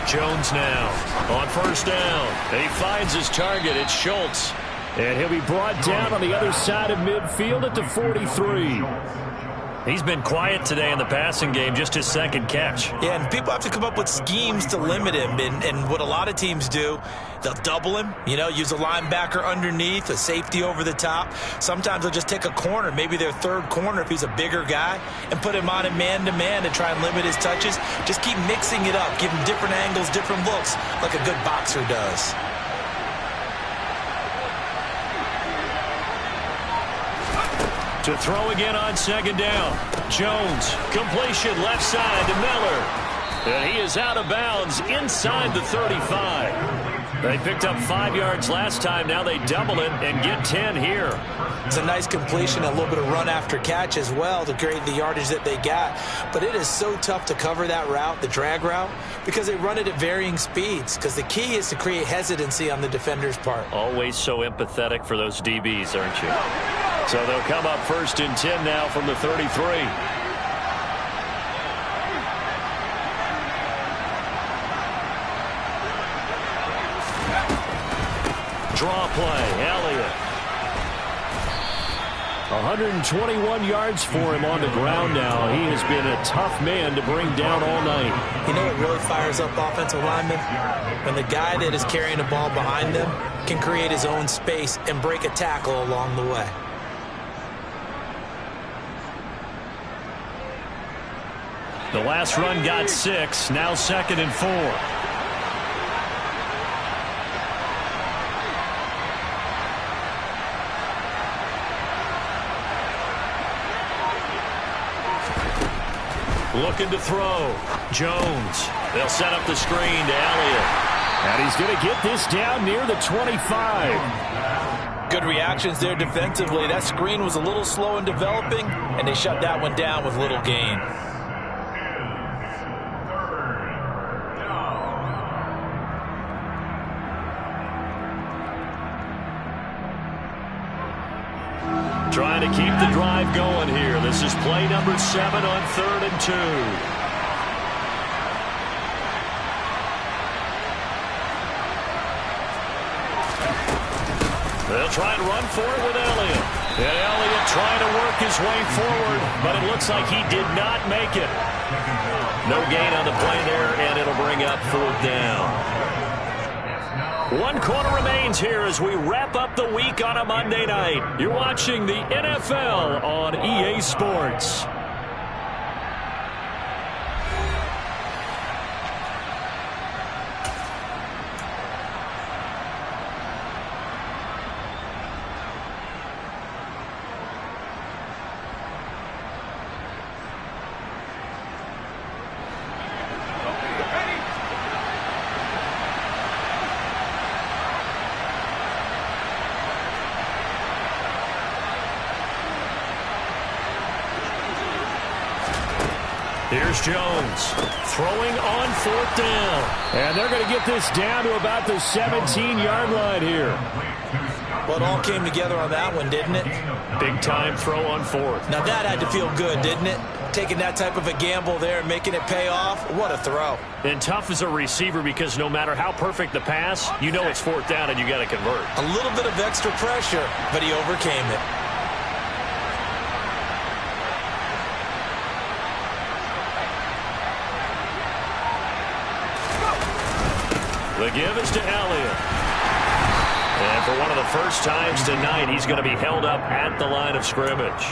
Jones now on first down. And he finds his target. It's Schultz. And he'll be brought down on the other side of midfield at the 43. He's been quiet today in the passing game, just his second catch. Yeah, and people have to come up with schemes to limit him. And what a lot of teams do, they'll double him, use a linebacker underneath, a safety over the top. Sometimes they'll just take a corner, maybe their third corner if he's a bigger guy, and put him on a man-to-man to try and limit his touches. Just keep mixing it up, give him different angles, different looks, like a good boxer does. To throw again on second down. Jones, completion left side to Miller. And he is out of bounds inside the 35. They picked up 5 yards last time. Now they double it and get 10 here. It's a nice completion, a little bit of run after catch as well to create the yardage that they got. But it is so tough to cover that route, the drag route, because they run it at varying speeds. Because the key is to create hesitancy on the defender's part. Always so empathetic for those DBs, aren't you? So they'll come up 1st and 10 now from the 33. Draw play, Elliott. 121 yards for him on the ground now. He has been a tough man to bring down all night. You know what really fires up offensive linemen? When the guy that is carrying the ball behind them can create his own space and break a tackle along the way. The last run got 6, now 2nd and 4. Looking to throw. Jones. They'll set up the screen to Elliott. And he's going to get this down near the 25. Good reactions there defensively. That screen was a little slow in developing, and they shut that one down with little gain. Trying to keep the drive going here. This is play number 7 on 3rd and 2. They'll try and run for it with Elliott. And Elliott trying to work his way forward, but it looks like he did not make it. No gain on the play there, and it'll bring up 4th down. 1 quarter remains here as we wrap up the week on a Monday night. You're watching the NFL on EA Sports. Here's Jones throwing on 4th down. And they're going to get this down to about the 17-yard line here. Well, it all came together on that one, didn't it? Big time throw on 4th. Now that had to feel good, didn't it? Taking that type of a gamble there and making it pay off. What a throw. And tough as a receiver because no matter how perfect the pass, you know it's 4th down and you got to convert. A little bit of extra pressure, but he overcame it. The give is to Elliott. And for one of the first times tonight, he's going to be held up at the line of scrimmage.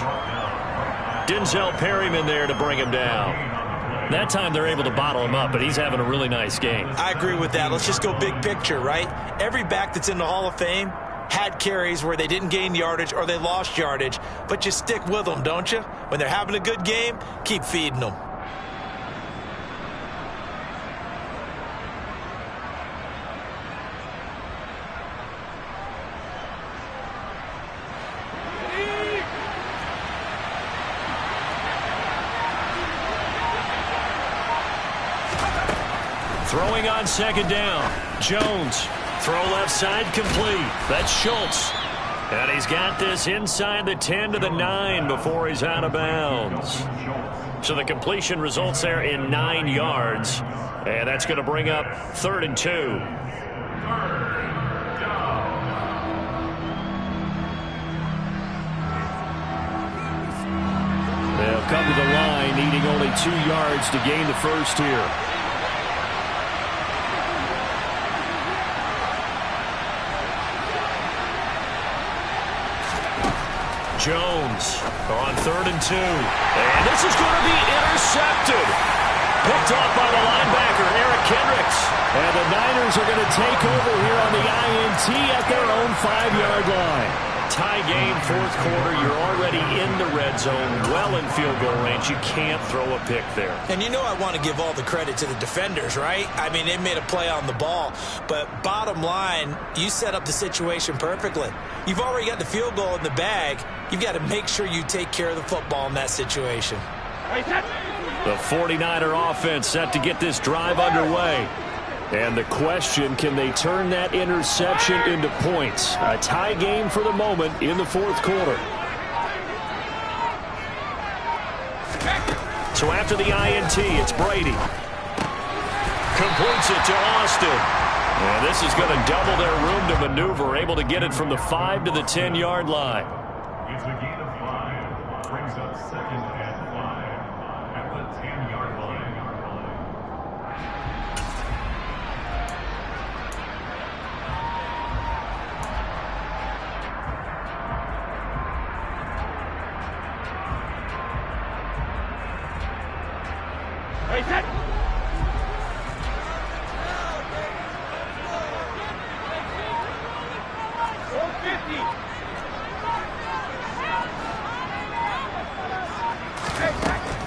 Denzel Perryman there to bring him down. That time they're able to bottle him up, but he's having a really nice game. I agree with that. Let's just go big picture, right? Every back that's in the Hall of Fame had carries where they didn't gain yardage or they lost yardage, but you stick with them, don't you? When they're having a good game, keep feeding them. Throwing on 2nd down. Jones. Throw left side complete. That's Schultz. And he's got this inside the 10 to the 9 before he's out of bounds. So the completion results there in 9 yards. And that's going to bring up 3rd and 2. They'll come to the line, needing only 2 yards to gain the first here. Jones on 3rd and 2. And this is going to be intercepted. Picked off by the linebacker, Eric Kendricks. And the Niners are going to take over here on the INT at their own 5-yard line. Tie game, 4th quarter. You're already in the red zone, well in field goal range. You can't throw a pick there. And you know I want to give all the credit to the defenders, right? I mean, they made a play on the ball. But bottom line, you set up the situation perfectly. You've already got the field goal in the bag. You've got to make sure you take care of the football in that situation. The 49er offense set to get this drive underway. And the question, can they turn that interception into points? A tie game for the moment in the 4th quarter. So after the INT, it's Brady. Completes it to Austin. And this is going to double their room to maneuver, able to get it from the 5 to the 10-yard line. It's a gain of 5. Brings up 2nd and 5 at the 10-yard line. Hey, set.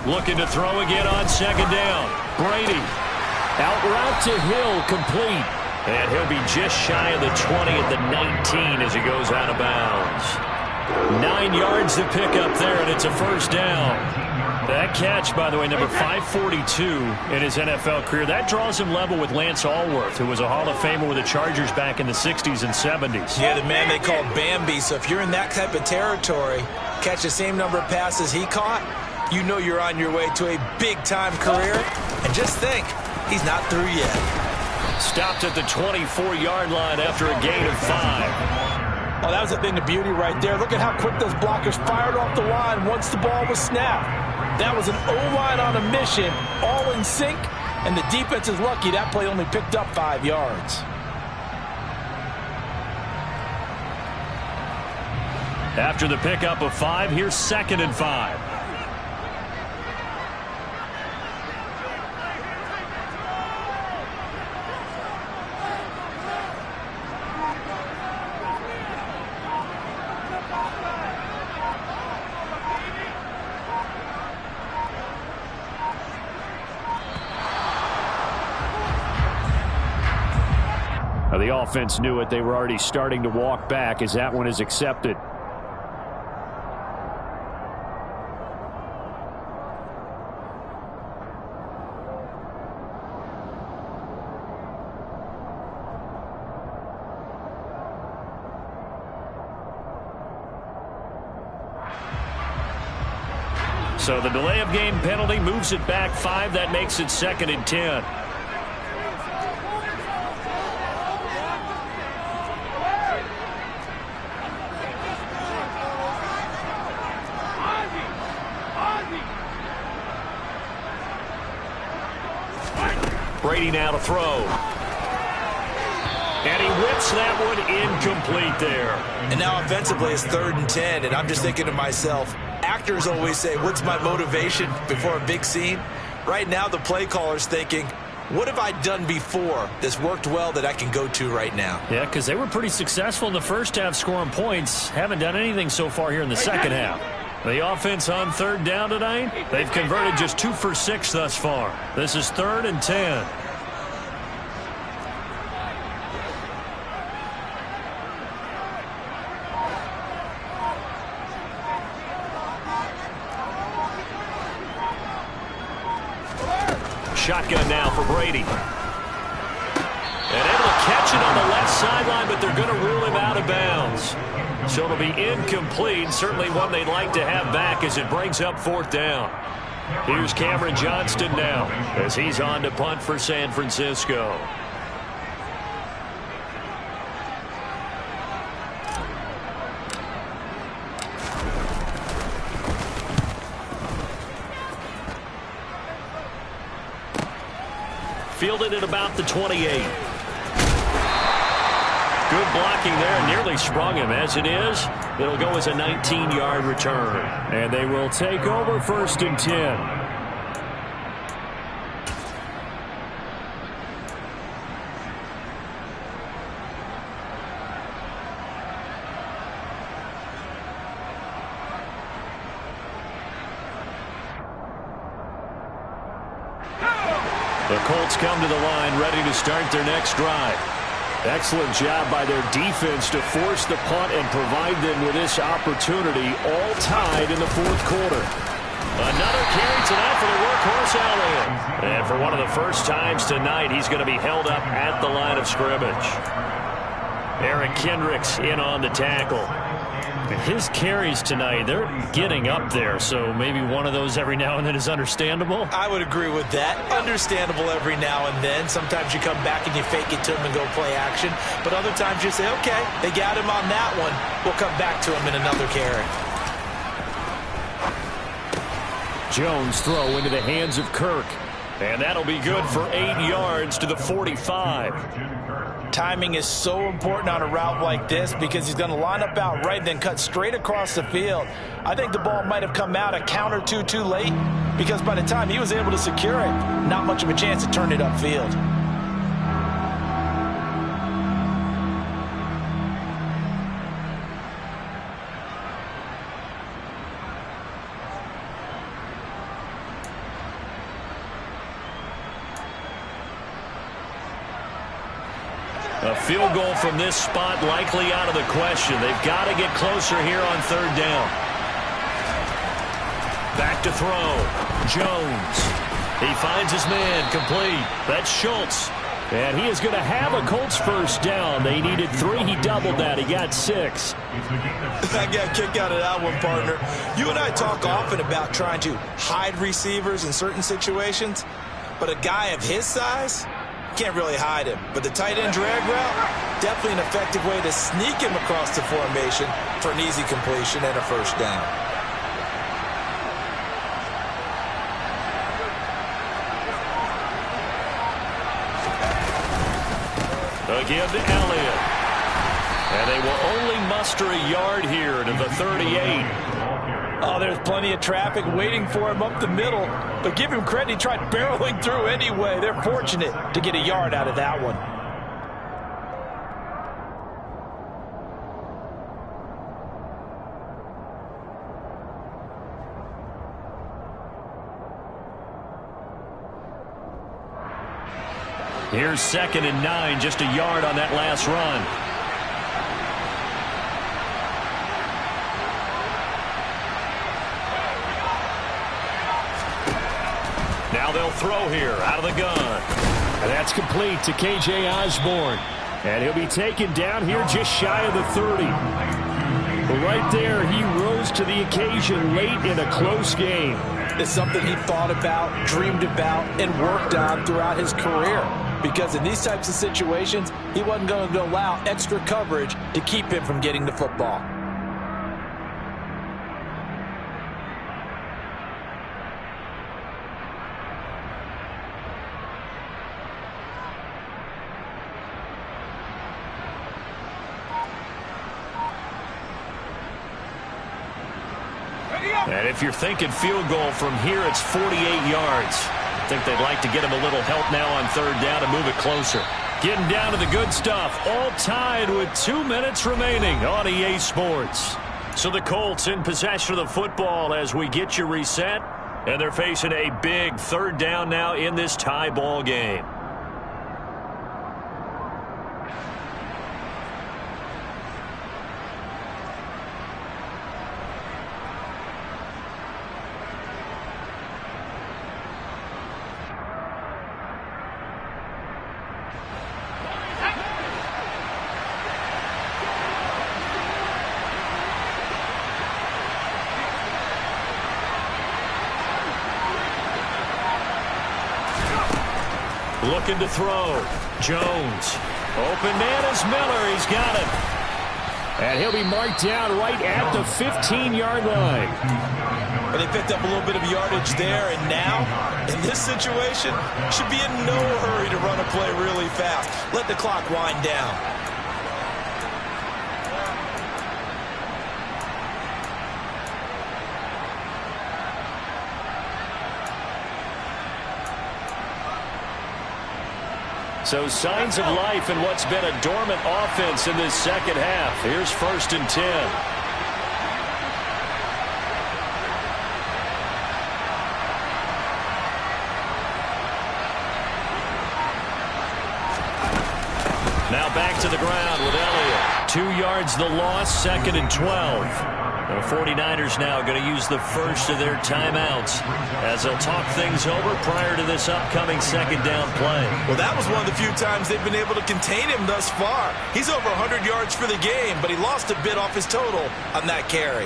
Looking to throw again on 2nd down. Brady. Out route to Hill, complete. And he'll be just shy of the 20 at the 19 as he goes out of bounds. 9 yards to pick up there, and it's a 1st down. That catch, by the way, number 542 in his NFL career. That draws him level with Lance Allworth, who was a Hall of Famer with the Chargers back in the 60s and 70s. Yeah, the man they called Bambi. So if you're in that type of territory, catch the same number of passes he caught, you know you're on your way to a big-time career. And just think, he's not through yet. Stopped at the 24-yard line after a gain of 5. Oh, that was a thing of beauty right there. Look at how quick those blockers fired off the line once the ball was snapped. That was an O-line on a mission, all in sync, and the defense is lucky that play only picked up 5 yards. After the pickup of 5, here's 2nd and 5. The offense knew it. They were already starting to walk back as that one is accepted. So the delay of game penalty moves it back 5. That makes it 2nd and 10. Brady now to throw. And he whips that one incomplete there. And now offensively it's 3rd and 10, and I'm just thinking to myself, actors always say, what's my motivation before a big scene? Right now the play caller's thinking, what have I done before that's worked well that I can go to right now? Yeah, because they were pretty successful in the first half scoring points. Haven't done anything so far here in the second half. The offense on 3rd down tonight, they've converted just 2 for 6 thus far. This is 3rd and 10. Shotgun now for Brady. And able to catch it on the left sideline, but they're going to rule him out of bounds. So it'll be incomplete. Certainly one they'd like to have back as it brings up 4th down. Here's Cameron Johnston now as he's on to punt for San Francisco. Fielded at about the 28. Good blocking there, nearly sprung him. As it is, it'll go as a 19-yard return. And they will take over 1st and 10. The Colts come to the line ready to start their next drive. Excellent job by their defense to force the punt and provide them with this opportunity, all tied in the 4th quarter. Another carry tonight for the workhorse Elliott. And for one of the first times tonight, he's going to be held up at the line of scrimmage. Eric Kendricks in on the tackle. his carries tonight, they're getting up there, so maybe one of those every now and then is understandable. I would agree with that. Understandable every now and then. Sometimes you come back and you fake it to him and go play action. But other times you say, okay, they got him on that one. We'll come back to him in another carry. Jones throw into the hands of Kirk. And that'll be good for 8 yards to the 45. Timing is so important on a route like this because he's going to line up out right and then cut straight across the field. I think the ball might have come out a count or two too late because by the time he was able to secure it, not much of a chance to turn it upfield. A field goal from this spot likely out of the question. They've got to get closer here on 3rd down. Back to throw. Jones. He finds his man complete. That's Schultz. And he is going to have a Colts first down. They needed 3. He doubled that. He got 6. I got a kick out of that one, partner. You and I talk often about trying to hide receivers in certain situations, but a guy of his size can't really hide him. But the tight end drag route, definitely an effective way to sneak him across the formation for an easy completion and a first down. Again to Elliott. And they will only muster a yard here to the 38. Oh, there's plenty of traffic waiting for him up the middle. But give him credit, he tried barreling through anyway. They're fortunate to get a yard out of that one. Here's 2nd and 9, just a yard on that last run. Now they'll throw here out of the gun. And that's complete to K.J. Osborne. And he'll be taken down here just shy of the 30. But right there, he rose to the occasion late in a close game. It's something he thought about, dreamed about, and worked on throughout his career. Because in these types of situations, he wasn't going to allow extra coverage to keep him from getting the football. And if you're thinking field goal from here, it's 48 yards. I think they'd like to get him a little help now on 3rd down to move it closer. Getting down to the good stuff. All tied with 2 minutes remaining on EA Sports. So the Colts in possession of the football as we get you reset. And they're facing a big 3rd down now in this tie ball game. Looking to throw. Jones. Open man is Miller. He's got it. And he'll be marked down right at the 15-yard line. But they picked up a little bit of yardage there, and now, in this situation, should be in no hurry to run a play really fast. Let the clock wind down. So signs of life in what's been a dormant offense in this second half. Here's 1st and 10. Now back to the ground with Elliott. 2 yards the loss, 2nd and 12. The 49ers now going to use the first of their timeouts as they'll talk things over prior to this upcoming second down play. Well, that was one of the few times they've been able to contain him thus far. He's over 100 yards for the game, but he lost a bit off his total on that carry.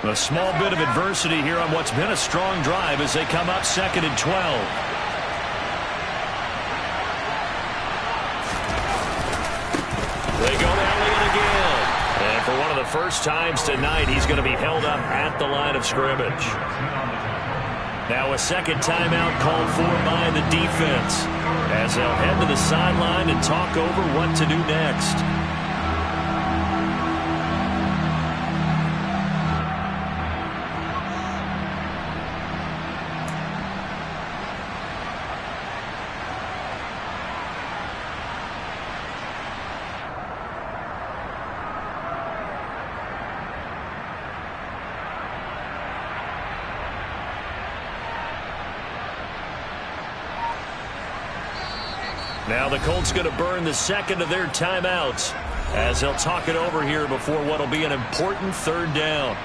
A small bit of adversity here on what's been a strong drive as they come up 2nd and 12. They go to Elliott again. And for one of the first times tonight, he's going to be held up at the line of scrimmage. Now a second timeout called for by the defense as they'll head to the sideline and talk over what to do next. Now the Colts going to burn the second of their timeouts as they'll talk it over here before what will be an important third down.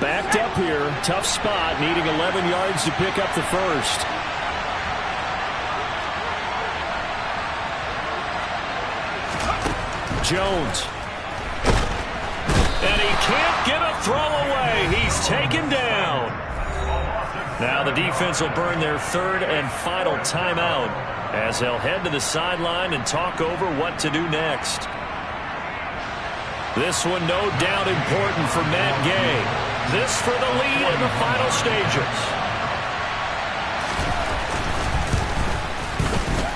Backed up here, tough spot, needing 11 yards to pick up the first. Jones. And he can't get a throw away. He's taken down. Now the defense will burn their third and final timeout as they'll head to the sideline and talk over what to do next. This one no doubt important for Matt Gay. This for the lead in the final stages.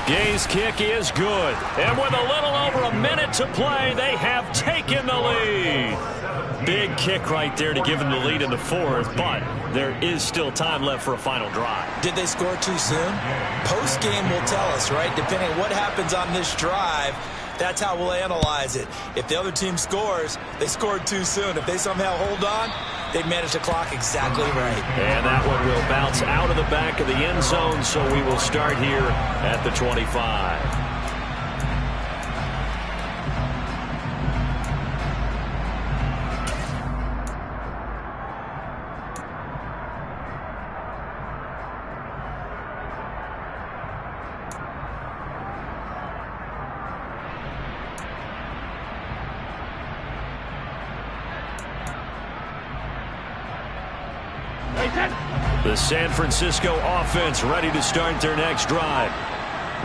Gay's kick is good. And with a little over a minute to play, they have taken the lead. Big kick right there to give them the lead in the fourth, but there is still time left for a final drive. Did they score too soon? Post-game will tell us, right? Depending on what happens on this drive, that's how we'll analyze it. If the other team scores, they scored too soon. If they somehow hold on, they managed the clock exactly right. And that one will bounce out of the back of the end zone, so we will start here at the 25. The San Francisco offense ready to start their next drive.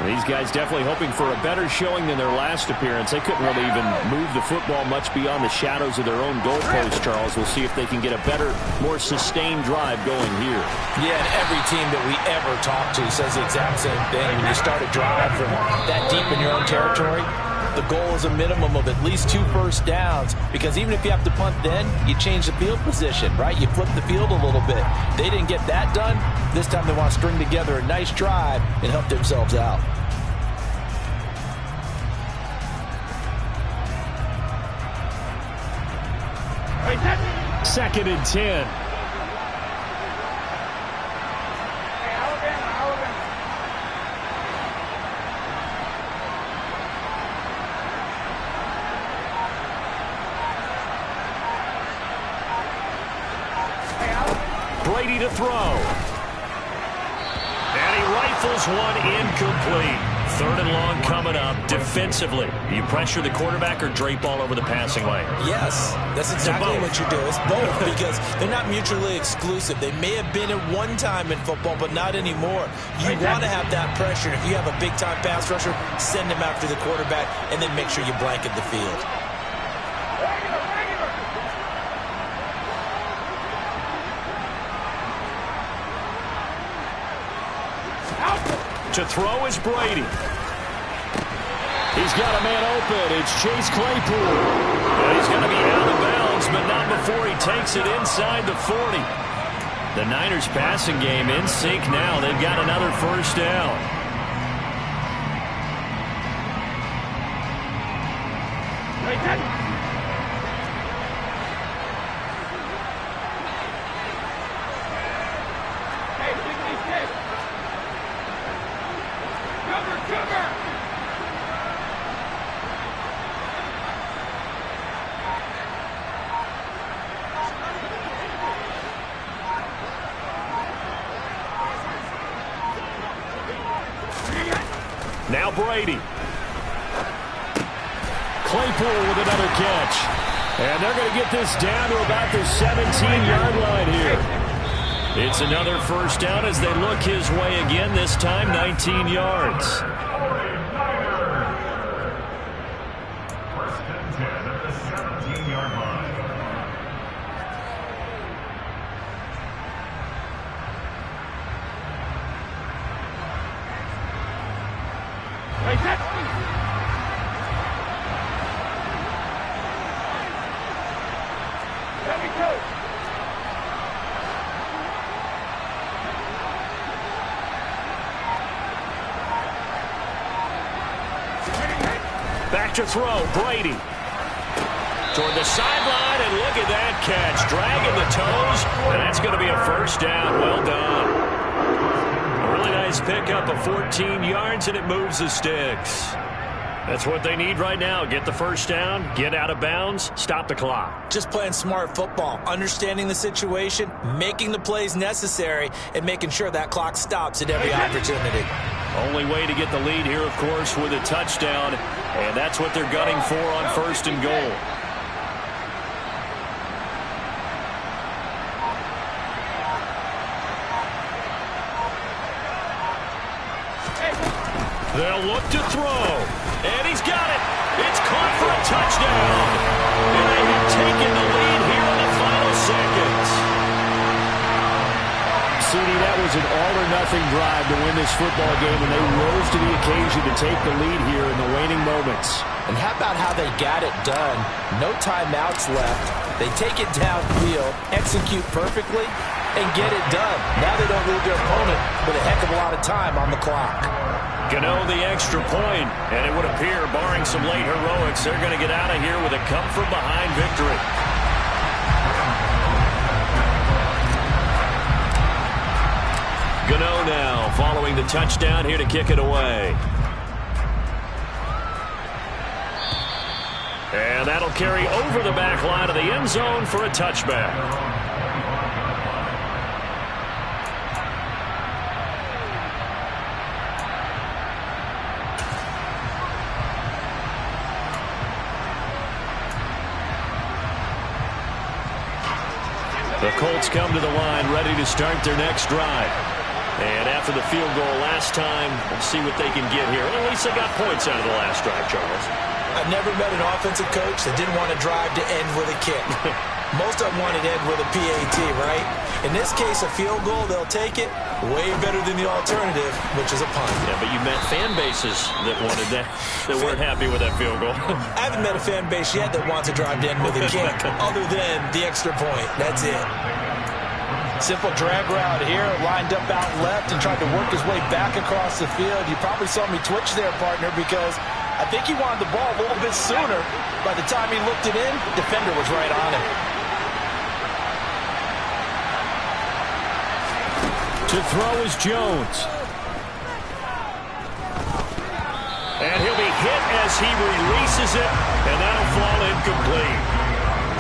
These guys definitely hoping for a better showing than their last appearance. They couldn't really even move the football much beyond the shadows of their own goalpost, Charles. We'll see if they can get a better, more sustained drive going here. Yeah, and every team that we ever talk to says the exact same thing. When you start a drive from that deep in your own territory, the goal is a minimum of at least 2 first downs, because even if you have to punt then, you change the field position, right? You flip the field a little bit. They didn't get that done. This time they want to string together a nice drive and help themselves out. Second and 10. Brady to throw. And he rifles one incomplete. Third and long coming up. Defensively, you pressure the quarterback or drape all over the passing lane? Yes, that's exactly what you do. It's both, because they're not mutually exclusive. They may have been at one time in football, but not anymore. You want to have that pressure. If you have a big-time pass rusher, send him after the quarterback, and then make sure you blanket the field. To throw is Brady. He's got a man open. It's Chase Claypool. And he's going to be out of bounds, but not before he takes it inside the 40. The Niners passing game in sync now. They've got another first down. Now Brady. Claypool with another catch. And they're going to get this down to about the 17-yard line here. It's another first down as they look his way again, this time 19 yards. First and 10 at the 17-yard line. Back to throw, Brady. Toward the sideline, and look at that catch. Dragging the toes, and that's going to be a first down. Well done. A really nice pickup of 14 yards, and it moves the sticks. That's what they need right now. Get the first down, get out of bounds, stop the clock. Just playing smart football, understanding the situation, making the plays necessary, and making sure that clock stops at every opportunity. Only way to get the lead here, of course, with a touchdown, and that's what they're gunning for on first and goal. They'll look to throw, and he's got it. It's caught for a touchdown, and they have taken the lead here in the final seconds. CD, that was an all-or-nothing drive to win this football game, and they rose to the occasion to take the lead here in the waning moments. And how about how they got it done? No timeouts left. They take it downfield, execute perfectly, and get it done. Now they don't leave their opponent with a heck of a lot of time on the clock. Gano the extra point, and it would appear, barring some late heroics, they're going to get out of here with a come-from-behind victory. Gano now following the touchdown here to kick it away. And that'll carry over the back line of the end zone for a touchback. The Colts come to the line ready to start their next drive. And after the field goal last time, we'll see what they can get here. At least they got points out of the last drive, Charles. I've never met an offensive coach that didn't want to drive to end with a kick. Most of them wanted to end with a PAT, right? In this case, a field goal, they'll take it. Way better than the alternative, which is a punt. Yeah, but you met fan bases that wanted that, that weren't happy with that field goal. I haven't met a fan base yet that wants to drive to end with a kick, other than the extra point. That's it. Simple drag route here, lined up out left and tried to work his way back across the field. You probably saw me twitch there, partner, because I think he wanted the ball a little bit sooner. By the time he looked it in, defender was right on him. To throw is Jones. And he'll be hit as he releases it, and that'll fall incomplete.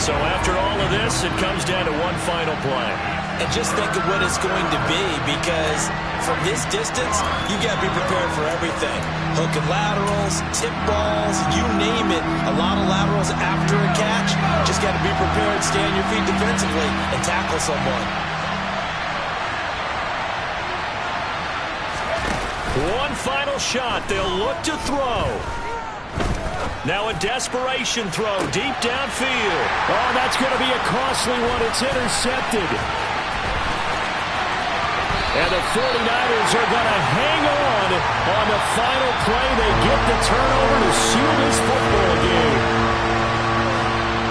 So after all of this, it comes down to one final play. And just think of what it's going to be, because from this distance, you got to be prepared for everything. Hook and laterals, tip balls, you name it. A lot of laterals after a catch. Just got to be prepared, stay on your feet defensively, and tackle someone. One final shot. They'll look to throw. Now a desperation throw deep downfield. Oh, that's going to be a costly one. It's intercepted. And the 49ers are going to hang on on the final play, they get the turnover to seal this football game.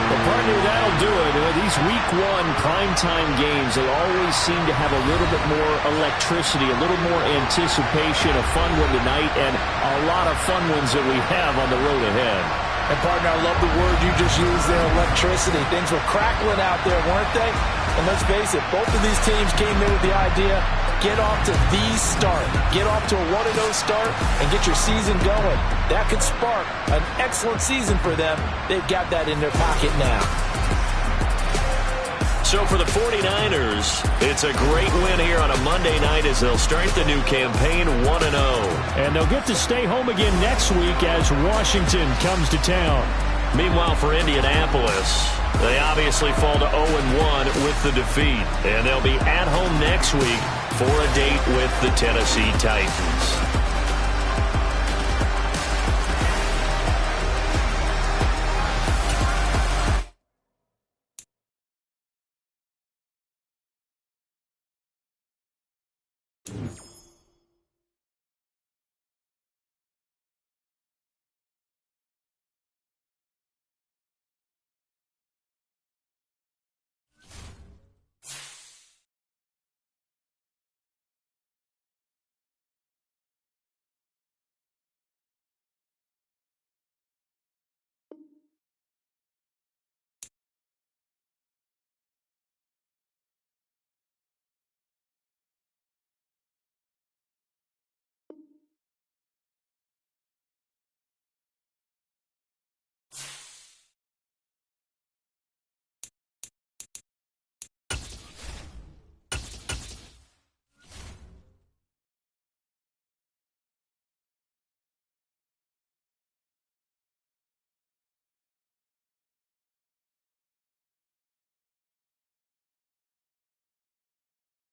Well, partner, that'll do it. These Week 1 primetime games, they always seem to have a little bit more electricity, a little more anticipation, a fun one tonight, and a lot of fun ones that we have on the road ahead. And, partner, I love the word you just used there, electricity. Things were crackling out there, weren't they? And let's face it, both of these teams came in with the idea, get off to the start. Get off to a 1-0 start and get your season going. That could spark an excellent season for them. They've got that in their pocket now. So for the 49ers, it's a great win here on a Monday night as they'll start the new campaign 1-0. And they'll get to stay home again next week as Washington comes to town. Meanwhile, for Indianapolis, they obviously fall to 0-1 with the defeat. And they'll be at home next week for a date with the Tennessee Titans.